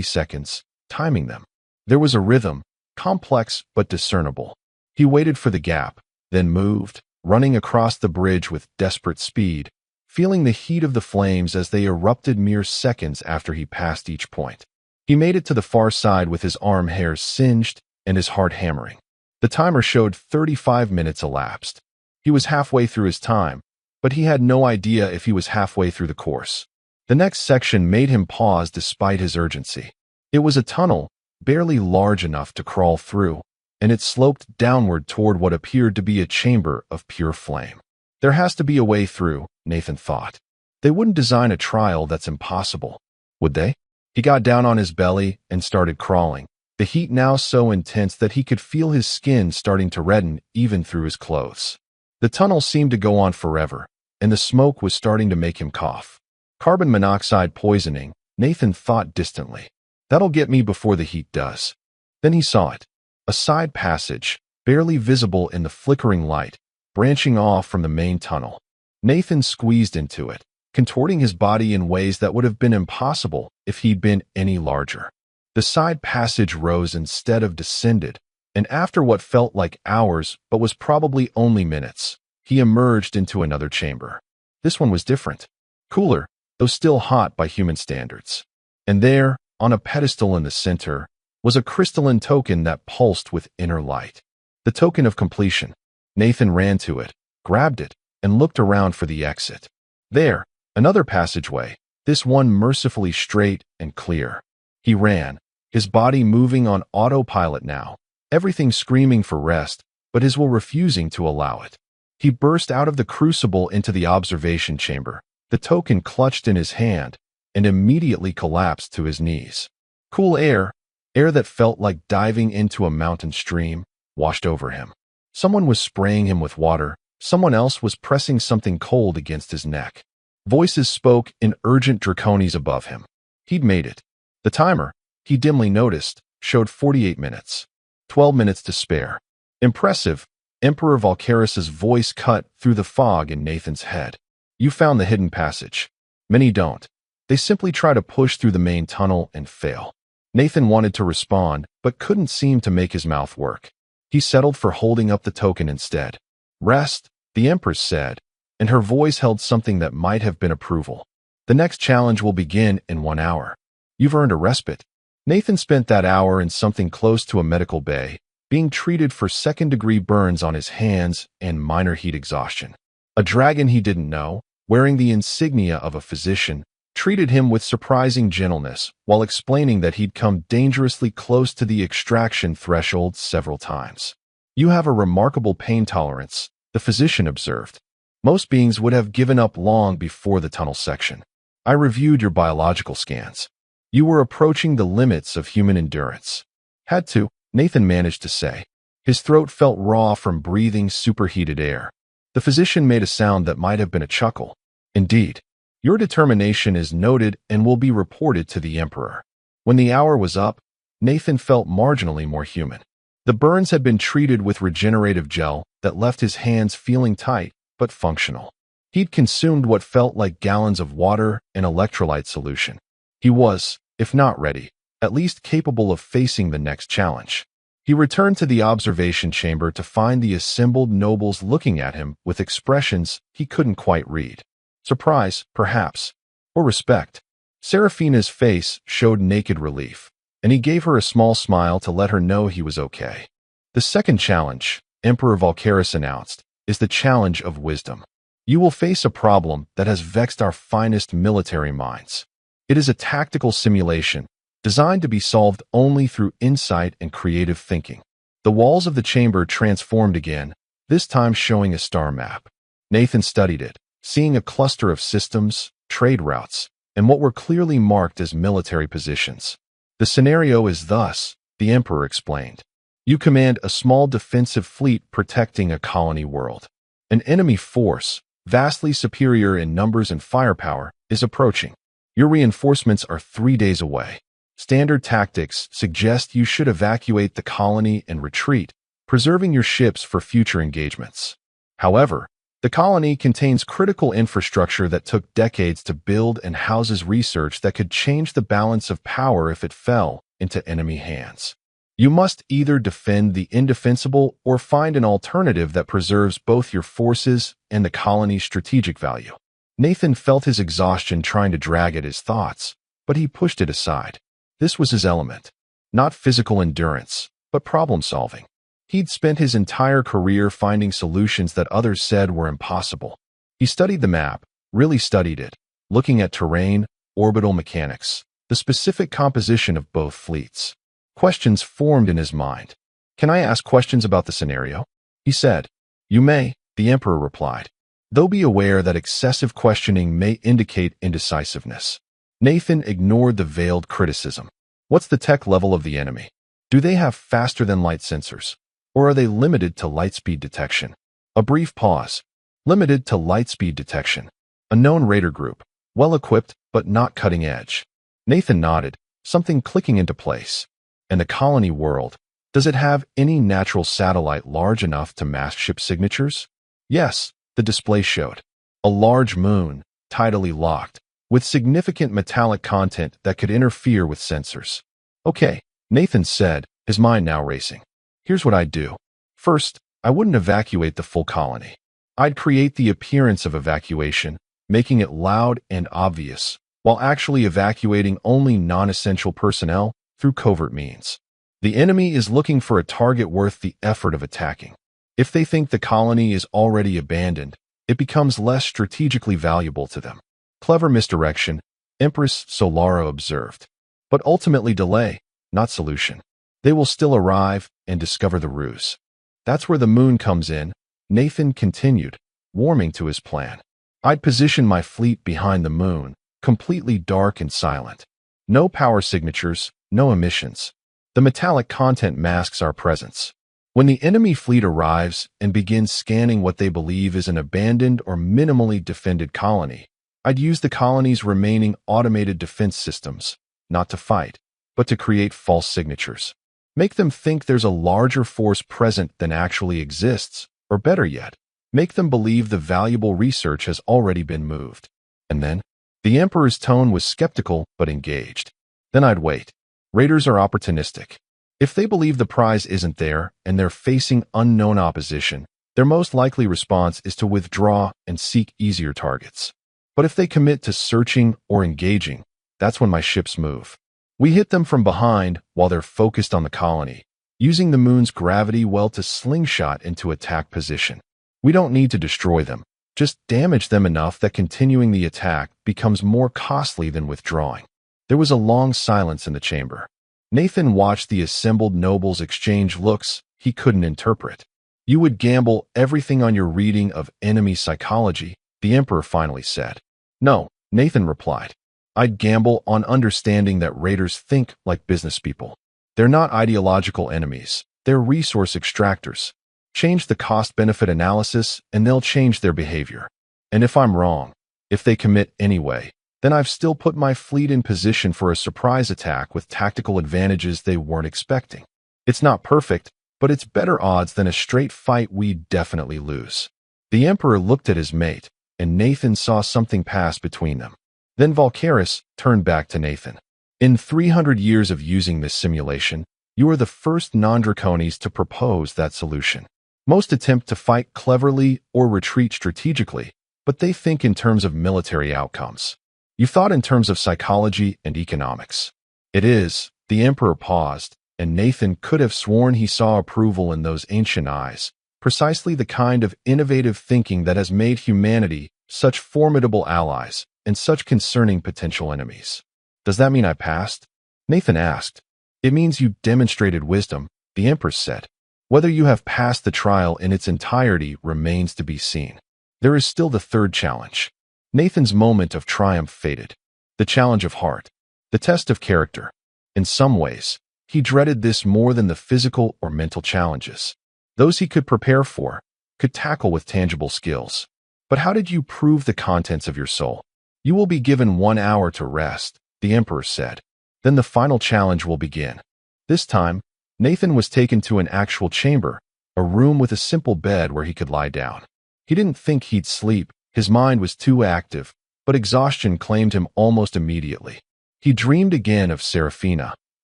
A: seconds, timing them. There was a rhythm, complex but discernible. He waited for the gap, then moved, running across the bridge with desperate speed, feeling the heat of the flames as they erupted mere seconds after he passed each point. He made it to the far side with his arm hairs singed and his heart hammering. The timer showed 35 minutes elapsed. He was halfway through his time, but he had no idea if he was halfway through the course. The next section made him pause despite his urgency. It was a tunnel, barely large enough to crawl through, and it sloped downward toward what appeared to be a chamber of pure flame. There has to be a way through, Nathan thought. They wouldn't design a trial that's impossible, would they? He got down on his belly and started crawling, the heat now so intense that he could feel his skin starting to redden even through his clothes. The tunnel seemed to go on forever, and the smoke was starting to make him cough. Carbon monoxide poisoning, Nathan thought distantly. That'll get me before the heat does. Then he saw it. A side passage, barely visible in the flickering light, branching off from the main tunnel. Nathan squeezed into it, contorting his body in ways that would have been impossible if he'd been any larger. The side passage rose instead of descended, and after what felt like hours but was probably only minutes, he emerged into another chamber. This one was different. Cooler, though still hot by human standards. And there, on a pedestal in the center, was a crystalline token that pulsed with inner light. The token of completion. Nathan ran to it, grabbed it, and looked around for the exit. There, another passageway, this one mercifully straight and clear. He ran, his body moving on autopilot now, everything screaming for rest, but his will refusing to allow it. He burst out of the crucible into the observation chamber, the token clutched in his hand, and immediately collapsed to his knees. Cool air that felt like diving into a mountain stream, washed over him. Someone was spraying him with water, someone else was pressing something cold against his neck. Voices spoke in urgent dracones above him. He'd made it. The timer, he dimly noticed, showed 48 minutes. 12 minutes to spare. Impressive, Emperor Valkyris's voice cut through the fog in Nathan's head. You found the hidden passage. Many don't. They simply try to push through the main tunnel and fail. Nathan wanted to respond, but couldn't seem to make his mouth work. He settled for holding up the token instead. Rest, the Empress said, and her voice held something that might have been approval. The next challenge will begin in 1 hour. You've earned a respite. Nathan spent that hour in something close to a medical bay, being treated for second-degree burns on his hands and minor heat exhaustion. A dragon he didn't know, wearing the insignia of a physician, treated him with surprising gentleness while explaining that he'd come dangerously close to the extraction threshold several times. You have a remarkable pain tolerance, the physician observed. Most beings would have given up long before the tunnel section. I reviewed your biological scans. You were approaching the limits of human endurance. Had to, Nathan managed to say. His throat felt raw from breathing superheated air. The physician made a sound that might have been a chuckle. Indeed. Your determination is noted and will be reported to the Emperor. When the hour was up, Nathan felt marginally more human. The burns had been treated with regenerative gel that left his hands feeling tight but functional. He'd consumed what felt like gallons of water and electrolyte solution. He was, if not ready, at least capable of facing the next challenge. He returned to the observation chamber to find the assembled nobles looking at him with expressions he couldn't quite read. Surprise, perhaps, or respect. Seraphina's face showed naked relief, and he gave her a small smile to let her know he was okay. The second challenge, Emperor Valkyris announced, is the challenge of wisdom. You will face a problem that has vexed our finest military minds. It is a tactical simulation designed to be solved only through insight and creative thinking. The walls of the chamber transformed again, this time showing a star map. Nathan studied it, seeing a cluster of systems, trade routes, and what were clearly marked as military positions. The scenario is thus, the Emperor explained. You command a small defensive fleet protecting a colony world. An enemy force, vastly superior in numbers and firepower, is approaching. Your reinforcements are 3 days away. Standard tactics suggest you should evacuate the colony and retreat, preserving your ships for future engagements. However, the colony contains critical infrastructure that took decades to build and houses research that could change the balance of power if it fell into enemy hands. You must either defend the indefensible or find an alternative that preserves both your forces and the colony's strategic value. Nathan felt his exhaustion trying to drag at his thoughts, but he pushed it aside. This was his element. Not physical endurance, but problem-solving. He'd spent his entire career finding solutions that others said were impossible. He studied the map, really studied it, looking at terrain, orbital mechanics, the specific composition of both fleets. Questions formed in his mind. Can I ask questions about the scenario? He said. You may, the Emperor replied. Though be aware that excessive questioning may indicate indecisiveness. Nathan ignored the veiled criticism. What's the tech level of the enemy? Do they have faster-than-light sensors? Or are they limited to light-speed detection? A brief pause. Limited to light-speed detection. A known raider group. Well-equipped, but not cutting-edge. Nathan nodded, something clicking into place. And the colony world, does it have any natural satellite large enough to mask ship signatures? Yes, the display showed. A large moon, tidally locked, with significant metallic content that could interfere with sensors. Okay, Nathan said, his mind now racing. Here's what I'd do. First, I wouldn't evacuate the full colony. I'd create the appearance of evacuation, making it loud and obvious, while actually evacuating only non-essential personnel through covert means. The enemy is looking for a target worth the effort of attacking. If they think the colony is already abandoned, it becomes less strategically valuable to them. Clever misdirection, Empress Solara observed. But ultimately delay, not solution. They will still arrive and discover the ruse. That's where the moon comes in, Nathan continued, warming to his plan. I'd position my fleet behind the moon, completely dark and silent. No power signatures, no emissions. The metallic content masks our presence. When the enemy fleet arrives and begins scanning what they believe is an abandoned or minimally defended colony, I'd use the colony's remaining automated defense systems, not to fight, but to create false signatures. Make them think there's a larger force present than actually exists, or better yet, make them believe the valuable research has already been moved. And then, the Emperor's tone was skeptical but engaged. Then I'd wait. Raiders are opportunistic. If they believe the prize isn't there and they're facing unknown opposition, their most likely response is to withdraw and seek easier targets. But if they commit to searching or engaging, that's when my ships move. We hit them from behind while they're focused on the colony, using the moon's gravity well to slingshot into attack position. We don't need to destroy them, just damage them enough that continuing the attack becomes more costly than withdrawing. There was a long silence in the chamber. Nathan watched the assembled nobles exchange looks he couldn't interpret. You would gamble everything on your reading of enemy psychology, the Emperor finally said. No, Nathan replied. I'd gamble on understanding that raiders think like business people. They're not ideological enemies. They're resource extractors. Change the cost-benefit analysis and they'll change their behavior. And if I'm wrong, if they commit anyway, then I've still put my fleet in position for a surprise attack with tactical advantages they weren't expecting. It's not perfect, but it's better odds than a straight fight we'd definitely lose. The Emperor looked at his mate, and Nathan saw something pass between them. Then Valkyris turned back to Nathan. In 300 years of using this simulation, you are the first non-Draconis to propose that solution. Most attempt to fight cleverly or retreat strategically, but they think in terms of military outcomes. You thought in terms of psychology and economics. It is, the Emperor paused, and Nathan could have sworn he saw approval in those ancient eyes, Precisely the kind of innovative thinking that has made humanity such formidable allies and such concerning potential enemies. Does that mean I passed? Nathan asked. It means you demonstrated wisdom, the Empress said. Whether you have passed the trial in its entirety remains to be seen. There is still the third challenge. Nathan's moment of triumph faded. The challenge of heart. The test of character. In some ways, he dreaded this more than the physical or mental challenges. Those he could prepare for, could tackle with tangible skills. But how did you prove the contents of your soul? You will be given 1 hour to rest, the Emperor said. Then the final challenge will begin. This time, Nathan was taken to an actual chamber, a room with a simple bed where he could lie down. He didn't think he'd sleep, his mind was too active, but exhaustion claimed him almost immediately. He dreamed again of Seraphina,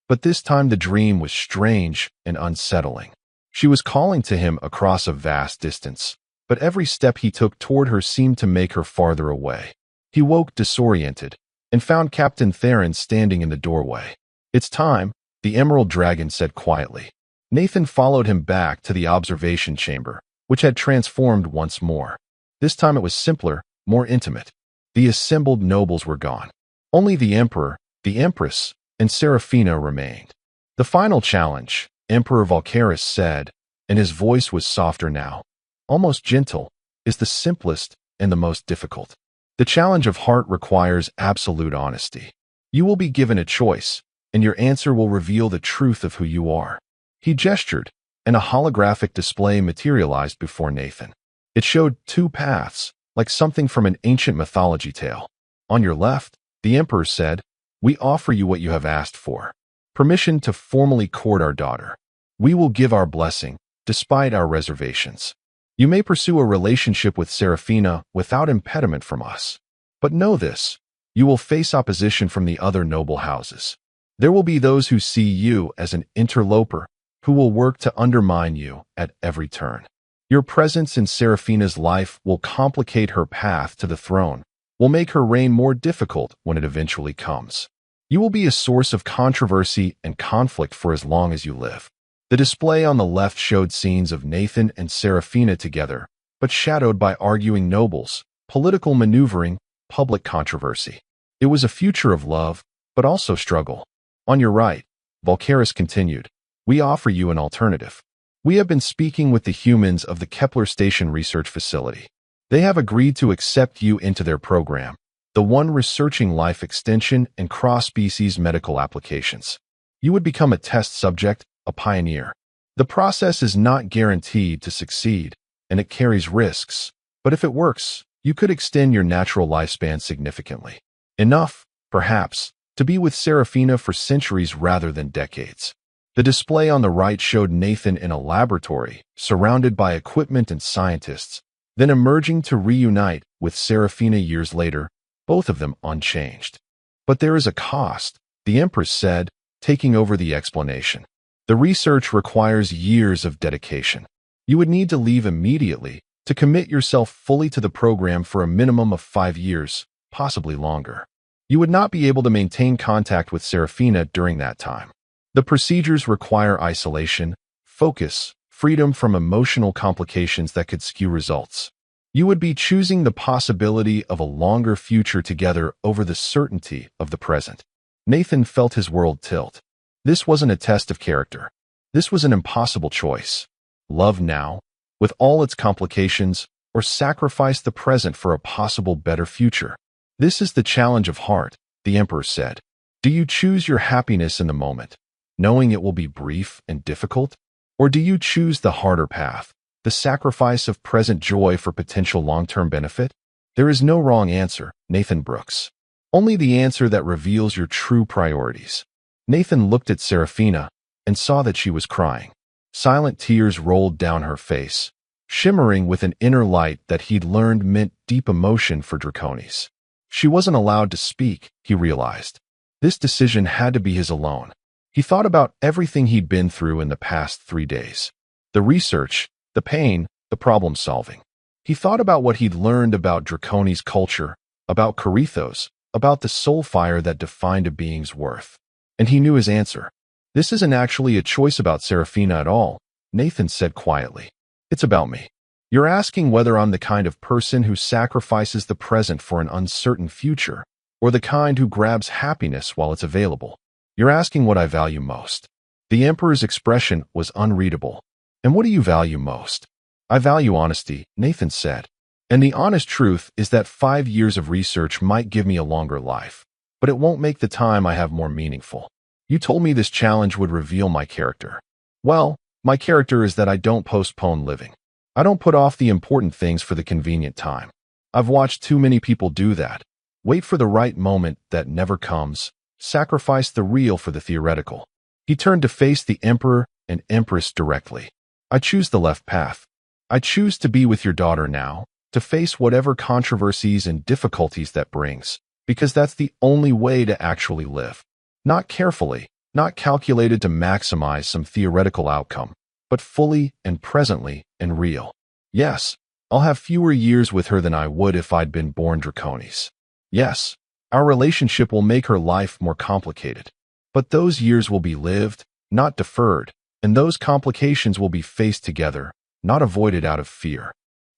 A: but this time the dream was strange and unsettling. She was calling to him across a vast distance, but every step he took toward her seemed to make her farther away. He woke disoriented and found Captain Theron standing in the doorway. It's time, the Emerald Dragon said quietly. Nathan followed him back to the observation chamber, which had transformed once more. This time it was simpler, more intimate. The assembled nobles were gone. Only the Emperor, the Empress, and Seraphina remained. The final challenge, Emperor Volcaris said, and his voice was softer now, almost gentle, is the simplest and the most difficult. The challenge of heart requires absolute honesty. You will be given a choice, and your answer will reveal the truth of who you are. He gestured, and a holographic display materialized before Nathan. It showed 2 paths, like something from an ancient mythology tale. On your left, the Emperor said, we offer you what you have asked for. Permission to formally court our daughter. We will give our blessing, despite our reservations. You may pursue a relationship with Seraphina without impediment from us. But know this, you will face opposition from the other noble houses. There will be those who see you as an interloper, who will work to undermine you at every turn. Your presence in Seraphina's life will complicate her path to the throne, will make her reign more difficult when it eventually comes. You will be a source of controversy and conflict for as long as you live. The display on the left showed scenes of Nathan and Seraphina together, but shadowed by arguing nobles, political maneuvering, public controversy. It was a future of love, but also struggle. On your right, Volcaris continued, we offer you an alternative. We have been speaking with the humans of the Kepler Station Research Facility. They have agreed to accept you into their program, the one researching life extension and cross-species medical applications. You would become a test subject, a pioneer. The process is not guaranteed to succeed, and it carries risks, but if it works, you could extend your natural lifespan significantly. Enough, perhaps, to be with Seraphina for centuries rather than decades. The display on the right showed Nathan in a laboratory, surrounded by equipment and scientists, then emerging to reunite with Seraphina years later, both of them unchanged. But there is a cost, the Empress said, taking over the explanation. The research requires years of dedication. You would need to leave immediately to commit yourself fully to the program for a minimum of 5 years, possibly longer. You would not be able to maintain contact with Seraphina during that time. The procedures require isolation, focus, freedom from emotional complications that could skew results. You would be choosing the possibility of a longer future together over the certainty of the present. Nathan felt his world tilt. This wasn't a test of character. This was an impossible choice. Love now, with all its complications, or sacrifice the present for a possible better future. This is the challenge of heart, the Emperor said. Do you choose your happiness in the moment, knowing it will be brief and difficult? Or do you choose the harder path, the sacrifice of present joy for potential long-term benefit? There is no wrong answer, Nathan Brooks. Only the answer that reveals your true priorities. Nathan looked at Seraphina and saw that she was crying. Silent tears rolled down her face, shimmering with an inner light that he'd learned meant deep emotion for Draconis. She wasn't allowed to speak, he realized. This decision had to be his alone. He thought about everything he'd been through in the past 3 days. The research, the pain, the problem-solving. He thought about what he'd learned about Draconis' culture, about Corithos, about the soul fire that defined a being's worth. And he knew his answer. This isn't actually a choice about Seraphina at all, Nathan said quietly. It's about me. You're asking whether I'm the kind of person who sacrifices the present for an uncertain future, or the kind who grabs happiness while it's available. You're asking what I value most. The Emperor's expression was unreadable. And what do you value most? I value honesty, Nathan said. And the honest truth is that 5 years of research might give me a longer life, but it won't make the time I have more meaningful. You told me this challenge would reveal my character. Well, my character is that I don't postpone living. I don't put off the important things for the convenient time. I've watched too many people do that. Wait for the right moment that never comes. Sacrifice the real for the theoretical. He turned to face the Emperor and Empress directly. I choose the left path. I choose to be with your daughter now, to face whatever controversies and difficulties that brings, because that's the only way to actually live. Not carefully, not calculated to maximize some theoretical outcome, but fully and presently and real. Yes, I'll have fewer years with her than I would if I'd been born Draconis. Yes, our relationship will make her life more complicated. But those years will be lived, not deferred, and those complications will be faced together, not avoided out of fear.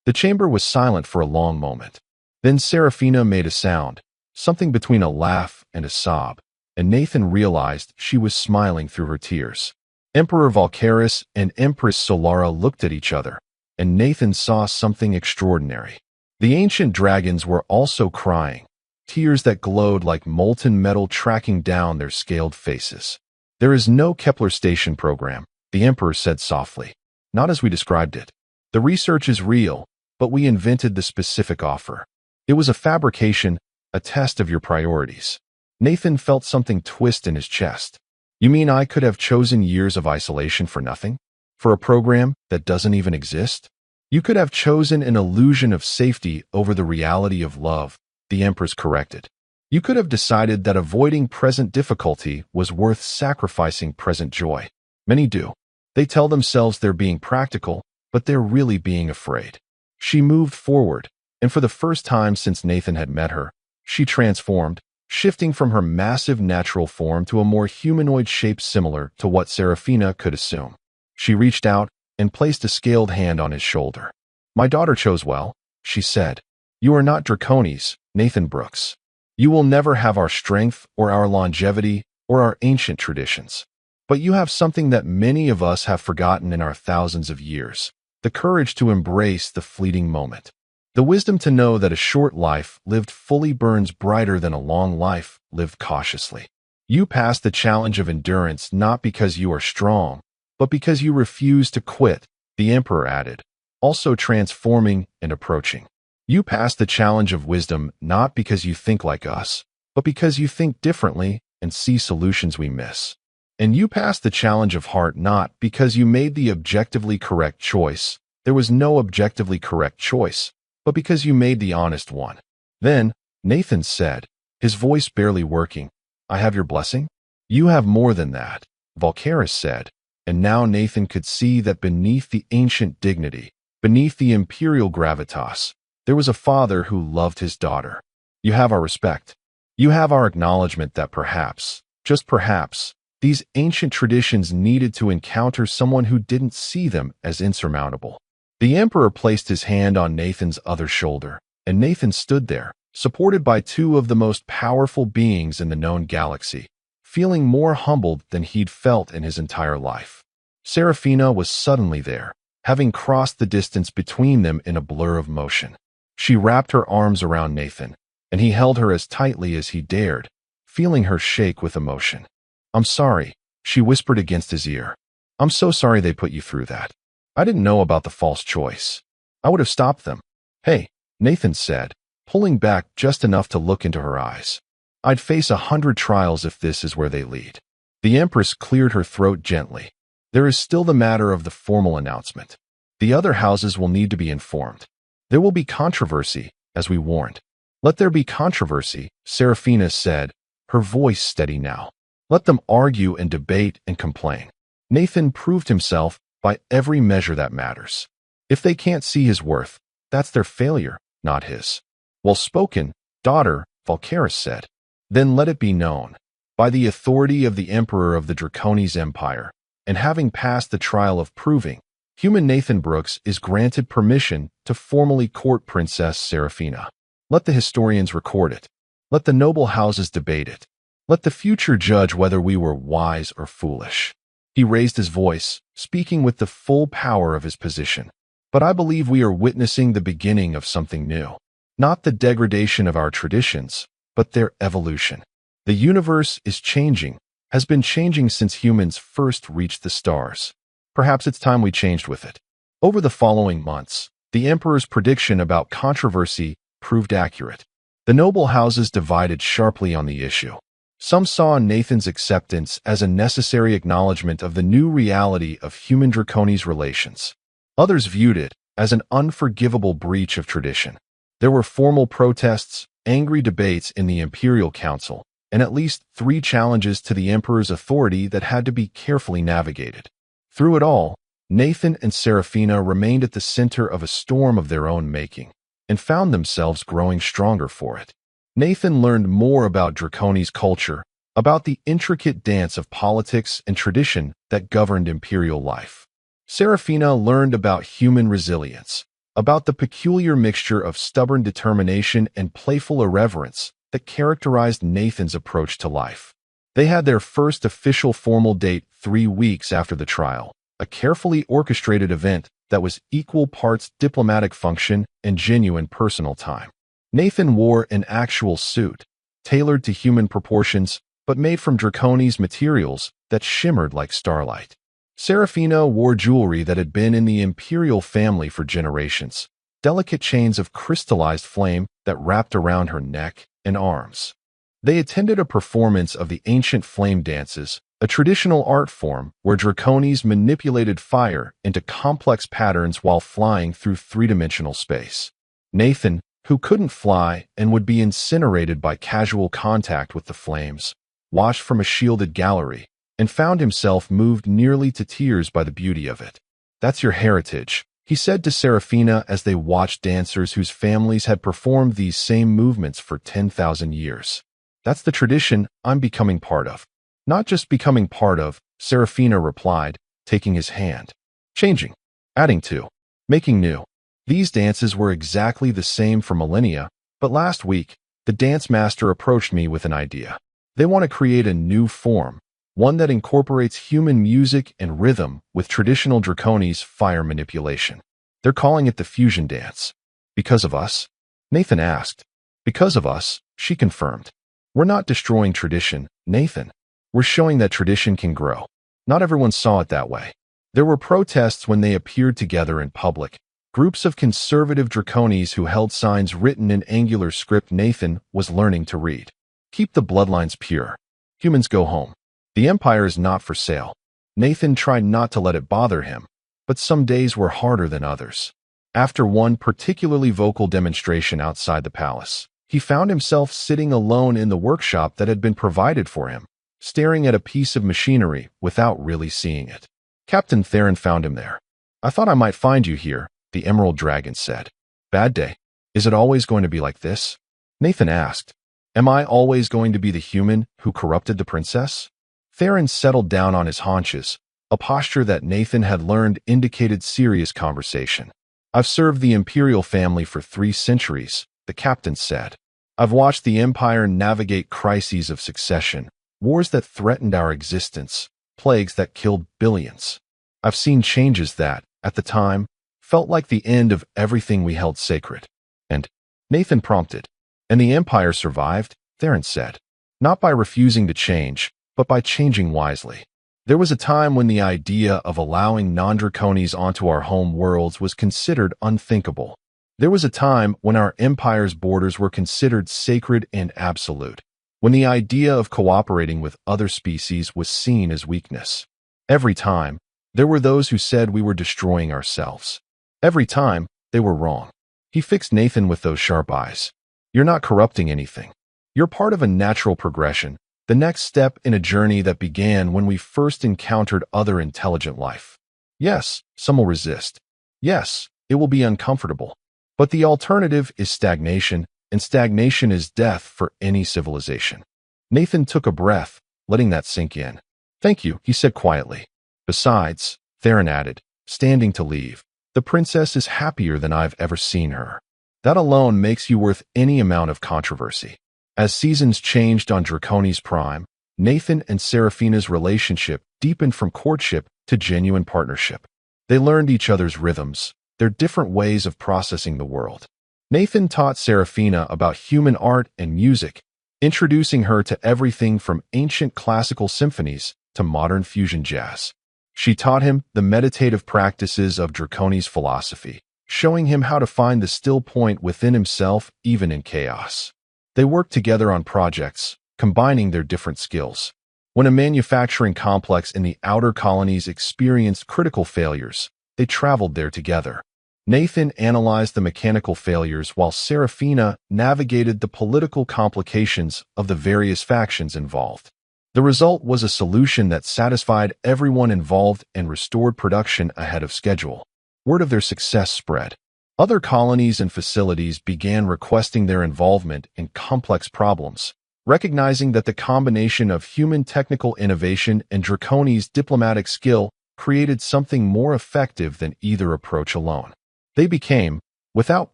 A: The chamber was silent for a long moment. Then Seraphina made a sound, something between a laugh and a sob, and Nathan realized she was smiling through her tears. Emperor Valkaris and Empress Solara looked at each other, and Nathan saw something extraordinary. The ancient dragons were also crying, tears that glowed like molten metal tracking down their scaled faces. There is no Kepler station program, the Emperor said softly. Not as we described it. The research is real, but we invented the specific offer. It was a fabrication, a test of your priorities. Nathan felt something twist in his chest. You mean I could have chosen years of isolation for nothing? For a program that doesn't even exist? You could have chosen an illusion of safety over the reality of love, the Empress corrected. You could have decided that avoiding present difficulty was worth sacrificing present joy. Many do. They tell themselves they're being practical, but they're really being afraid. She moved forward, and for the first time since Nathan had met her, she transformed, shifting from her massive natural form to a more humanoid shape similar to what Seraphina could assume. She reached out and placed a scaled hand on his shoulder. My daughter chose well, she said. You are not Draconis, Nathan Brooks. You will never have our strength or our longevity or our ancient traditions. But you have something that many of us have forgotten in our thousands of years, the courage to embrace the fleeting moment. The wisdom to know that a short life lived fully burns brighter than a long life lived cautiously. You passed the challenge of endurance not because you are strong, but because you refuse to quit, the Emperor added, also transforming and approaching. You passed the challenge of wisdom not because you think like us, but because you think differently and see solutions we miss. And you passed the challenge of heart not because you made the objectively correct choice. There was no objectively correct choice, but because you made the honest one. Then, Nathan said, his voice barely working, I have your blessing? You have more than that, Valkaris said, and now Nathan could see that beneath the ancient dignity, beneath the imperial gravitas, there was a father who loved his daughter. You have our respect. You have our acknowledgement that perhaps, just perhaps, these ancient traditions needed to encounter someone who didn't see them as insurmountable. The Emperor placed his hand on Nathan's other shoulder, and Nathan stood there, supported by two of the most powerful beings in the known galaxy, feeling more humbled than he'd felt in his entire life. Seraphina was suddenly there, having crossed the distance between them in a blur of motion. She wrapped her arms around Nathan, and he held her as tightly as he dared, feeling her shake with emotion. I'm sorry, she whispered against his ear. I'm so sorry they put you through that. I didn't know about the false choice. I would have stopped them. Hey, Nathan said, pulling back just enough to look into her eyes. I'd face 100 trials if this is where they lead. The Empress cleared her throat gently. There is still the matter of the formal announcement. The other houses will need to be informed. There will be controversy, as we warned. Let there be controversy, Seraphina said, her voice steady now. Let them argue and debate and complain. Nathan proved himself by every measure that matters. If they can't see his worth, that's their failure, not his. Well spoken, daughter, Valkaris said. Then let it be known, by the authority of the Emperor of the Draconis Empire, and having passed the trial of proving, Human Nathan Brooks is granted permission to formally court Princess Seraphina. Let the historians record it. Let the noble houses debate it. Let the future judge whether we were wise or foolish. He raised his voice, speaking with the full power of his position. But I believe we are witnessing the beginning of something new. Not the degradation of our traditions, but their evolution. The universe is changing, has been changing since humans first reached the stars. Perhaps it's time we changed with it. Over the following months, the Emperor's prediction about controversy proved accurate. The noble houses divided sharply on the issue. Some saw Nathan's acceptance as a necessary acknowledgement of the new reality of human draconies relations. Others viewed it as an unforgivable breach of tradition. There were formal protests, angry debates in the Imperial Council, and at least 3 challenges to the Emperor's authority that had to be carefully navigated. Through it all, Nathan and Seraphina remained at the center of a storm of their own making, and found themselves growing stronger for it. Nathan learned more about Draconi's culture, about the intricate dance of politics and tradition that governed imperial life. Seraphina learned about human resilience, about the peculiar mixture of stubborn determination and playful irreverence that characterized Nathan's approach to life. They had their first official formal date 3 weeks after the trial, a carefully orchestrated event that was equal parts diplomatic function and genuine personal time. Nathan wore an actual suit, tailored to human proportions, but made from Draconi's materials that shimmered like starlight. Seraphina wore jewelry that had been in the imperial family for generations, delicate chains of crystallized flame that wrapped around her neck and arms. They attended a performance of the ancient flame dances, a traditional art form where Draconis manipulated fire into complex patterns while flying through 3-dimensional space. Nathan, who couldn't fly and would be incinerated by casual contact with the flames, watched from a shielded gallery and found himself moved nearly to tears by the beauty of it. "That's your heritage," he said to Seraphina as they watched dancers whose families had performed these same movements for 10,000 years. "That's the tradition I'm becoming part of." "Not just becoming part of," Seraphina replied, taking his hand. "Changing, adding to, making new." These dances were exactly the same for millennia, but last week, the dance master approached me with an idea. They want to create a new form, one that incorporates human music and rhythm with traditional Draconi's fire manipulation. They're calling it the fusion dance. "Because of us?" Nathan asked. "Because of us," she confirmed. "We're not destroying tradition, Nathan. We're showing that tradition can grow." Not everyone saw it that way. There were protests when they appeared together in public. Groups of conservative Draconis who held signs written in angular script Nathan was learning to read. "Keep the bloodlines pure. Humans go home. The Empire is not for sale." Nathan tried not to let it bother him, but some days were harder than others. After one particularly vocal demonstration outside the palace, he found himself sitting alone in the workshop that had been provided for him, staring at a piece of machinery without really seeing it. Captain Theron found him there. "I thought I might find you here," the Emerald Dragon said. "Bad day. Is it always going to be like this?" Nathan asked. "Am I always going to be the human who corrupted the princess?" Theron settled down on his haunches, a posture that Nathan had learned indicated serious conversation. "I've served the imperial family for 3 centuries, the captain said. "I've watched the Empire navigate crises of succession, wars that threatened our existence, plagues that killed billions. I've seen changes that, at the time, felt like the end of everything we held sacred." And Nathan prompted. "And the Empire survived," Theron said. "Not by refusing to change, but by changing wisely. There was a time when the idea of allowing non-Draconis onto our home worlds was considered unthinkable. There was a time when our empire's borders were considered sacred and absolute, when the idea of cooperating with other species was seen as weakness. Every time, there were those who said we were destroying ourselves. Every time, they were wrong." He fixed Nathan with those sharp eyes. "You're not corrupting anything. You're part of a natural progression, the next step in a journey that began when we first encountered other intelligent life. Yes, some will resist. Yes, it will be uncomfortable. But the alternative is stagnation, and stagnation is death for any civilization." Nathan took a breath, letting that sink in. "Thank you," he said quietly. "Besides," Theron added, standing to leave. The princess is happier than I've ever seen her. That alone makes you worth any amount of controversy. As seasons changed on Draconi's prime, Nathan and Seraphina's relationship deepened from courtship to genuine partnership. They learned each other's rhythms, their different ways of processing the world. Nathan taught Seraphina about human art and music, introducing her to everything from ancient classical symphonies to modern fusion jazz. She taught him the meditative practices of Draconi's philosophy, showing him how to find the still point within himself even in chaos. They worked together on projects, combining their different skills. When a manufacturing complex in the outer colonies experienced critical failures, they traveled there together. Nathan analyzed the mechanical failures while Seraphina navigated the political complications of the various factions involved. The result was a solution that satisfied everyone involved and restored production ahead of schedule. Word of their success spread. Other colonies and facilities began requesting their involvement in complex problems, recognizing that the combination of human technical innovation and Draconi's diplomatic skill created something more effective than either approach alone. They became, without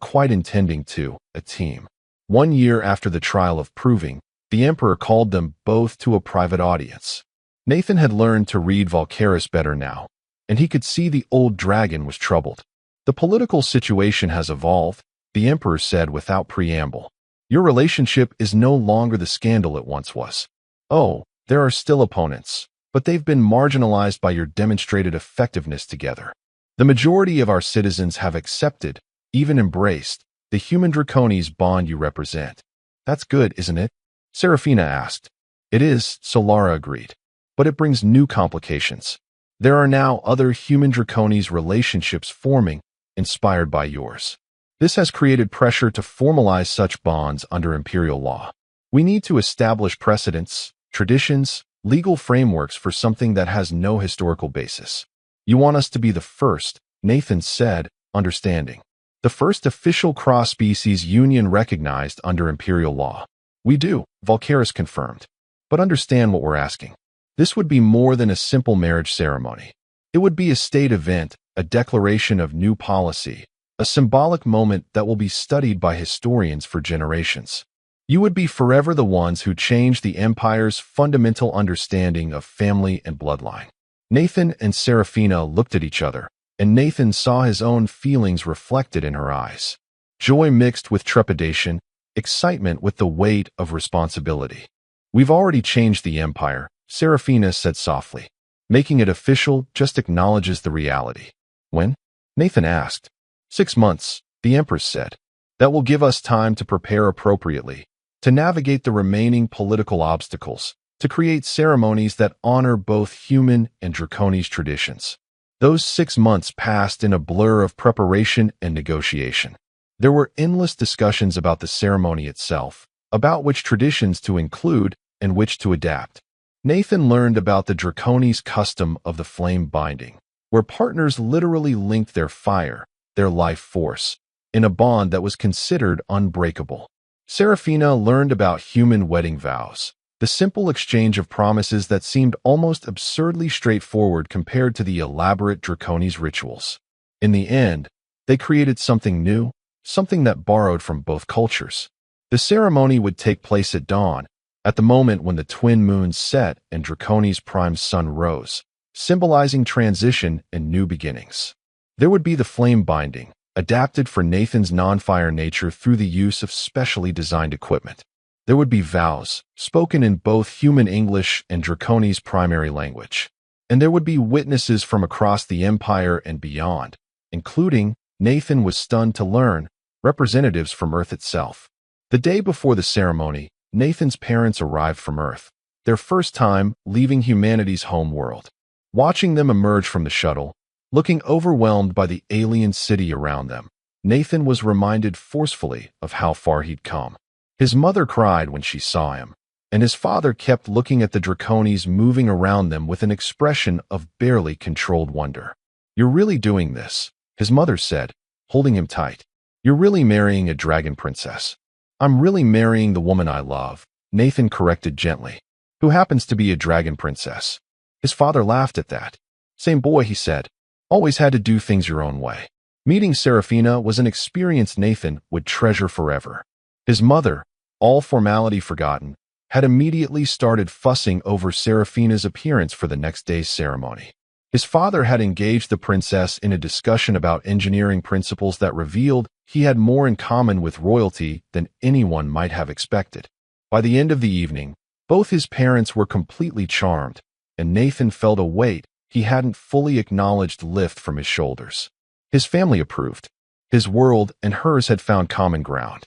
A: quite intending to, a team. 1 year after the trial of proving, the Emperor called them both to a private audience. Nathan had learned to read Valkyris better now, and he could see the old dragon was troubled. The political situation has evolved, the Emperor said without preamble. Your relationship is no longer the scandal it once was. Oh, there are still opponents, but they've been marginalized by your demonstrated effectiveness together. The majority of our citizens have accepted, even embraced, the human Draconis bond you represent. That's good, isn't it? Seraphina asked. It is, Solara agreed. But it brings new complications. There are now other human Draconis relationships forming, inspired by yours. This has created pressure to formalize such bonds under imperial law. We need to establish precedents, traditions, legal frameworks for something that has no historical basis. You want us to be the first, Nathan said, understanding. The first official cross-species union recognized under imperial law. We do, Valkyris confirmed. But understand what we're asking. This would be more than a simple marriage ceremony. It would be a state event, a declaration of new policy, a symbolic moment that will be studied by historians for generations. You would be forever the ones who changed the Empire's fundamental understanding of family and bloodline. Nathan and Seraphina looked at each other, and Nathan saw his own feelings reflected in her eyes. Joy mixed with trepidation, excitement with the weight of responsibility. We've already changed the Empire, Seraphina said softly. Making it official just acknowledges the reality. When? Nathan asked. 6 months, the Empress said. That will give us time to prepare appropriately, to navigate the remaining political obstacles, to create ceremonies that honor both human and Draconis traditions. Those 6 months passed in a blur of preparation and negotiation. There were endless discussions about the ceremony itself, about which traditions to include and which to adapt. Nathan learned about the Draconis custom of the flame binding, where partners literally linked their fire, their life force, in a bond that was considered unbreakable. Seraphina learned about human wedding vows, the simple exchange of promises that seemed almost absurdly straightforward compared to the elaborate Draconis rituals. In the end, they created something new, something that borrowed from both cultures. The ceremony would take place at dawn, at the moment when the twin moons set and Draconi's prime sun rose, symbolizing transition and new beginnings. There would be the flame binding, adapted for Nathan's non-fire nature through the use of specially designed equipment. There would be vows, spoken in both human English and Draconi's primary language. And there would be witnesses from across the Empire and beyond, including, Nathan was stunned to learn, representatives from Earth itself. The day before the ceremony, Nathan's parents arrived from Earth, their first time leaving humanity's home world. Watching them emerge from the shuttle, looking overwhelmed by the alien city around them, Nathan was reminded forcefully of how far he'd come. His mother cried when she saw him, and his father kept looking at the Draconis moving around them with an expression of barely controlled wonder. You're really doing this, his mother said, holding him tight. You're really marrying a dragon princess. I'm really marrying the woman I love, Nathan corrected gently, who happens to be a dragon princess. His father laughed at that. Same boy, he said. Always had to do things your own way. Meeting Seraphina was an experience Nathan would treasure forever. His mother, all formality forgotten, had immediately started fussing over Seraphina's appearance for the next day's ceremony. His father had engaged the princess in a discussion about engineering principles that revealed he had more in common with royalty than anyone might have expected. By the end of the evening, both his parents were completely charmed, and Nathan felt a weight he hadn't fully acknowledged lift from his shoulders. His family approved. His world and hers had found common ground.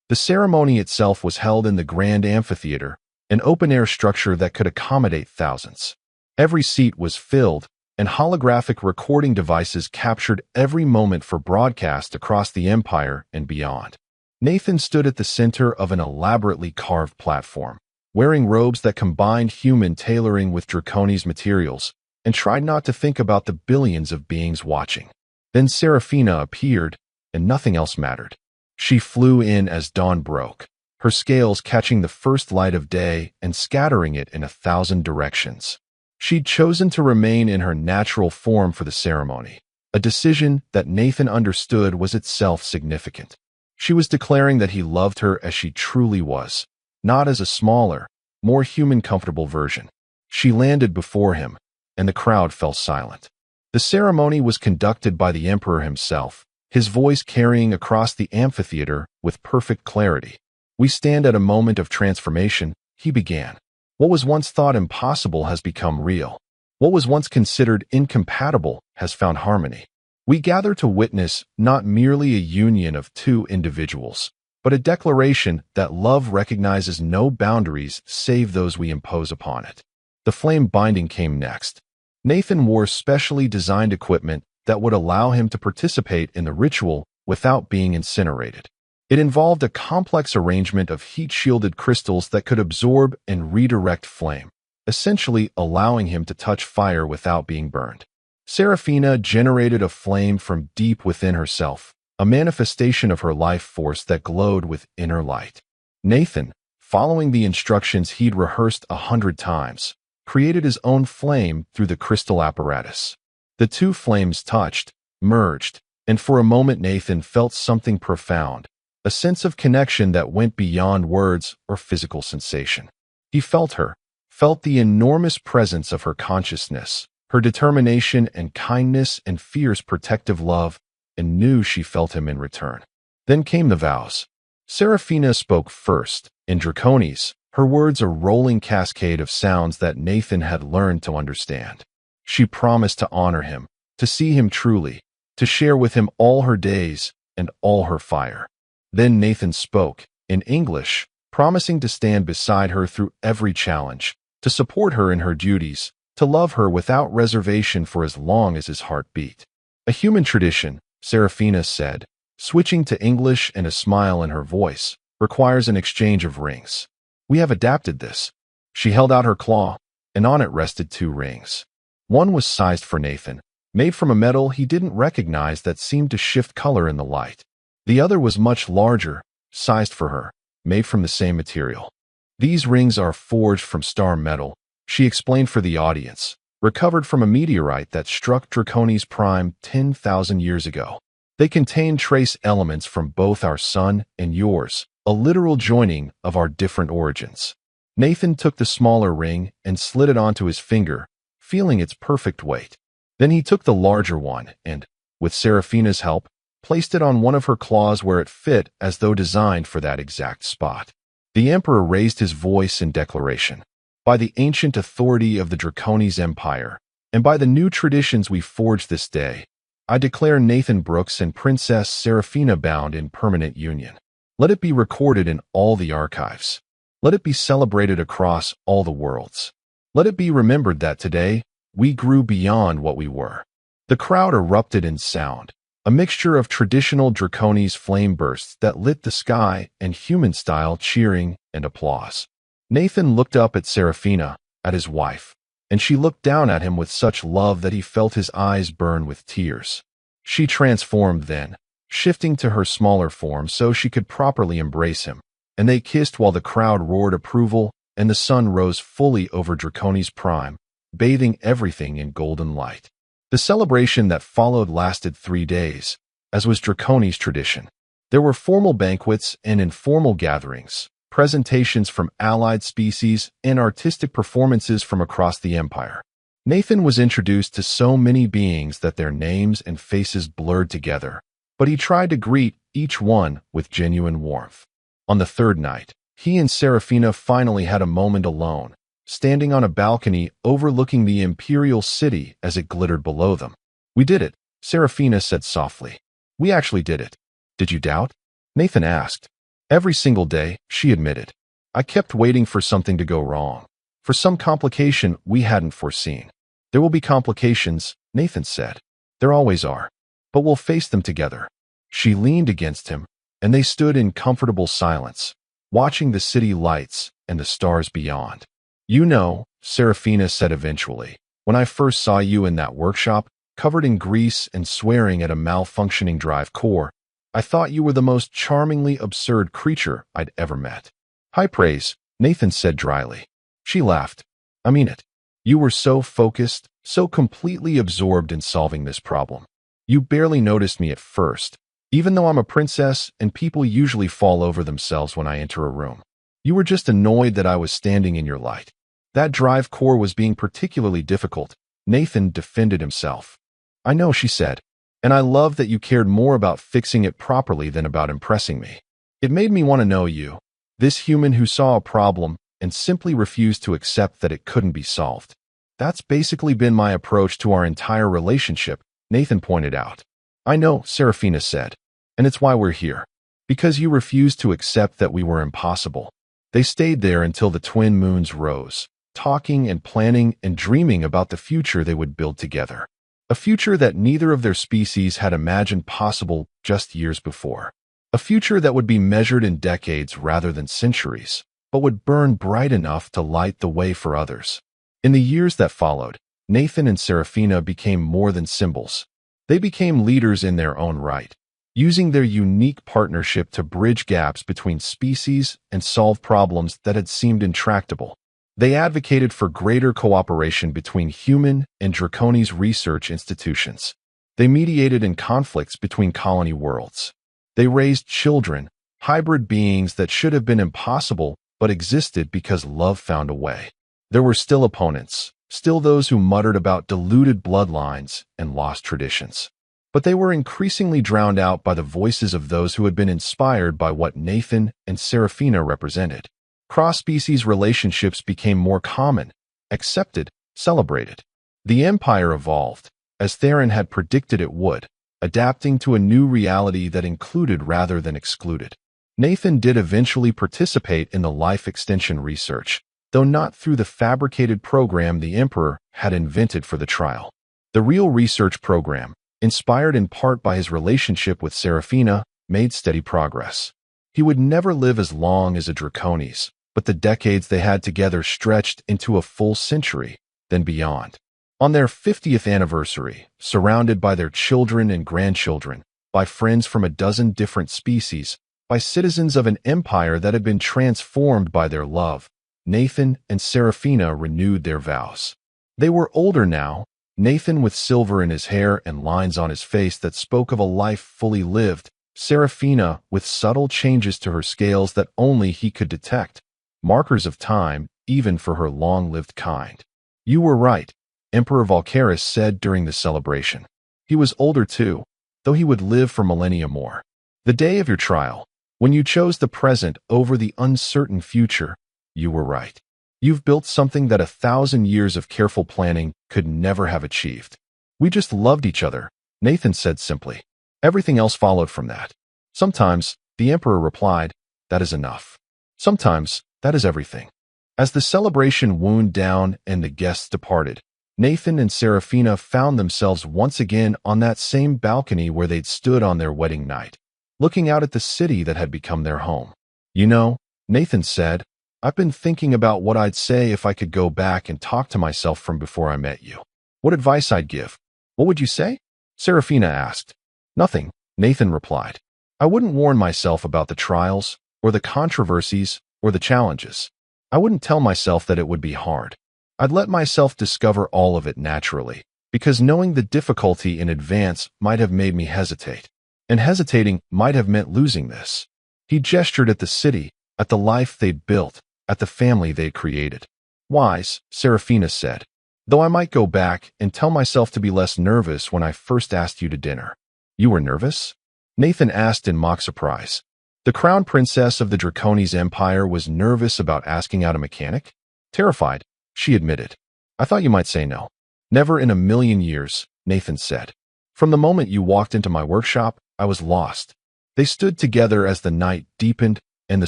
A: The ceremony itself was held in the grand amphitheater, an open-air structure that could accommodate thousands. Every seat was filled, and holographic recording devices captured every moment for broadcast across the empire and beyond. Nathan stood at the center of an elaborately carved platform, wearing robes that combined human tailoring with Draconi's materials, and tried not to think about the billions of beings watching. Then Seraphina appeared, and nothing else mattered. She flew in as dawn broke, her scales catching the first light of day and scattering it in 1,000 directions. She'd chosen to remain in her natural form for the ceremony, a decision that Nathan understood was itself significant. She was declaring that he loved her as she truly was, not as a smaller, more human comfortable version. She landed before him, and the crowd fell silent. The ceremony was conducted by the emperor himself, his voice carrying across the amphitheater with perfect clarity. "We stand at a moment of transformation," he began. "What was once thought impossible has become real. What was once considered incompatible has found harmony. We gather to witness not merely a union of two individuals, but a declaration that love recognizes no boundaries save those we impose upon it." The flame binding came next. Nathan wore specially designed equipment that would allow him to participate in the ritual without being incinerated. It involved a complex arrangement of heat-shielded crystals that could absorb and redirect flame, essentially allowing him to touch fire without being burned. Seraphina generated a flame from deep within herself, a manifestation of her life force that glowed with inner light. Nathan, following the instructions he'd rehearsed 100 times, created his own flame through the crystal apparatus. The two flames touched, merged, and for a moment Nathan felt something profound, a sense of connection that went beyond words or physical sensation. He felt her, felt the enormous presence of her consciousness, her determination and kindness and fierce protective love, and knew she felt him in return. Then came the vows. Seraphina spoke first, in Draconis, her words a rolling cascade of sounds that Nathan had learned to understand. She promised to honor him, to see him truly, to share with him all her days and all her fire. Then Nathan spoke, in English, promising to stand beside her through every challenge, to support her in her duties, to love her without reservation for as long as his heart beat. "A human tradition," Seraphina said, switching to English and a smile in her voice, "requires an exchange of rings. We have adapted this." She held out her claw, and on it rested 2 rings. One was sized for Nathan, made from a metal he didn't recognize that seemed to shift color in the light. The other was much larger, sized for her, made from the same material. "These rings are forged from star metal," she explained for the audience, "recovered from a meteorite that struck Draconis Prime 10,000 years ago. They contain trace elements from both our sun and yours, a literal joining of our different origins." Nathan took the smaller ring and slid it onto his finger, feeling its perfect weight. Then he took the larger one and, with Seraphina's help, placed it on one of her claws where it fit as though designed for that exact spot. The emperor raised his voice in declaration. "By the ancient authority of the Draconis Empire, and by the new traditions we forged this day, I declare Nathan Brooks and Princess Seraphina bound in permanent union. Let it be recorded in all the archives. Let it be celebrated across all the worlds. Let it be remembered that today, we grew beyond what we were." The crowd erupted in sound, a mixture of traditional Draconis flame bursts that lit the sky and human-style cheering and applause. Nathan looked up at Seraphina, at his wife, and she looked down at him with such love that he felt his eyes burn with tears. She transformed then, shifting to her smaller form so she could properly embrace him, and they kissed while the crowd roared approval and the sun rose fully over Draconis Prime, bathing everything in golden light. The celebration that followed lasted 3 days, as was Draconi's tradition. There were formal banquets and informal gatherings, presentations from allied species, and artistic performances from across the Empire. Nathan was introduced to so many beings that their names and faces blurred together, but he tried to greet each one with genuine warmth. On the third night, he and Seraphina finally had a moment alone, standing on a balcony overlooking the Imperial City as it glittered below them. "We did it," Seraphina said softly. "We actually did it." "Did you doubt?" Nathan asked. "Every single day," she admitted. "I kept waiting for something to go wrong, for some complication we hadn't foreseen." "There will be complications," Nathan said. "There always are. But we'll face them together." She leaned against him, and they stood in comfortable silence, watching the city lights and the stars beyond. "You know," Seraphina said eventually, "when I first saw you in that workshop, covered in grease and swearing at a malfunctioning drive core, I thought you were the most charmingly absurd creature I'd ever met." "High praise," Nathan said dryly. She laughed. "I mean it. You were so focused, so completely absorbed in solving this problem. You barely noticed me at first, even though I'm a princess and people usually fall over themselves when I enter a room. You were just annoyed that I was standing in your light." "That drive core was being particularly difficult," Nathan defended himself. "I know," she said, "and I love that you cared more about fixing it properly than about impressing me. It made me want to know you, this human who saw a problem and simply refused to accept that it couldn't be solved." "That's basically been my approach to our entire relationship," Nathan pointed out. "I know," Seraphina said, "and it's why we're here. Because you refused to accept that we were impossible." They stayed there until the twin moons rose, talking and planning and dreaming about the future they would build together. A future that neither of their species had imagined possible just years before. A future that would be measured in decades rather than centuries, but would burn bright enough to light the way for others. In the years that followed, Nathan and Seraphina became more than symbols. They became leaders in their own right, using their unique partnership to bridge gaps between species and solve problems that had seemed intractable. They advocated for greater cooperation between human and Draconi's research institutions. They mediated in conflicts between colony worlds. They raised children, hybrid beings that should have been impossible but existed because love found a way. There were still opponents, still those who muttered about diluted bloodlines and lost traditions. But they were increasingly drowned out by the voices of those who had been inspired by what Nathan and Seraphina represented. Cross-species relationships became more common, accepted, celebrated. The Empire evolved, as Theron had predicted it would, adapting to a new reality that included rather than excluded. Nathan did eventually participate in the life extension research, though not through the fabricated program the Emperor had invented for the trial. The real research program, inspired in part by his relationship with Seraphina, made steady progress. He would never live as long as a Draconis, but the decades they had together stretched into a full century, then beyond. On their 50th anniversary, surrounded by their children and grandchildren, by friends from a dozen different species, by citizens of an empire that had been transformed by their love, Nathan and Seraphina renewed their vows. They were older now, Nathan with silver in his hair and lines on his face that spoke of a life fully lived, Seraphina with subtle changes to her scales that only he could detect, markers of time even for her long-lived kind. "You were right," Emperor Volcaris said during the celebration. He was older too, though he would live for millennia more. "The day of your trial, when you chose the present over the uncertain future, you were right. You've built something that 1,000 years of careful planning could never have achieved." "We just loved each other," Nathan said simply. "Everything else followed from that." "Sometimes," the Emperor replied, "that is enough. Sometimes, that is everything." As the celebration wound down and the guests departed, Nathan and Seraphina found themselves once again on that same balcony where they'd stood on their wedding night, looking out at the city that had become their home. "You know," Nathan said, "I've been thinking about what I'd say if I could go back and talk to myself from before I met you. What advice I'd give." "What would you say?" Seraphina asked. "Nothing," Nathan replied. "I wouldn't warn myself about the trials, or the controversies, or the challenges. I wouldn't tell myself that it would be hard. I'd let myself discover all of it naturally, because knowing the difficulty in advance might have made me hesitate. And hesitating might have meant losing this. He gestured at the city, at the life they'd built, at the family they'd created. Wise, Serafina said, though I might go back and tell myself to be less nervous when I first asked you to dinner. You were nervous? Nathan asked in mock surprise. The crown princess of the Draconis Empire was nervous about asking out a mechanic? Terrified, she admitted. I thought you might say no. Never in a million years, Nathan said. From the moment you walked into my workshop, I was lost. They stood together as the night deepened and the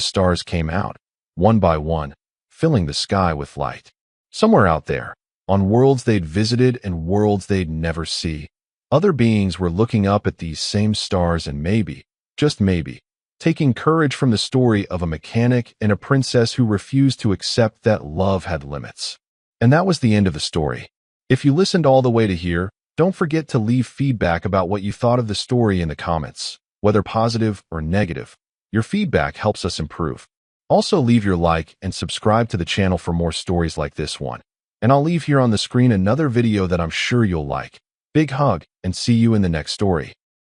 A: stars came out, one by one, filling the sky with light. Somewhere out there, on worlds they'd visited and worlds they'd never see, other beings were looking up at these same stars and maybe, just maybe, taking courage from the story of a mechanic and a princess who refused to accept that love had limits. And that was the end of the story. If you listened all the way to here, don't forget to leave feedback about what you thought of the story in the comments, whether positive or negative. Your feedback helps us improve. Also leave your like and subscribe to the channel for more stories like this one. And I'll leave here on the screen another video that I'm sure you'll like. Big hug and see you in the next story.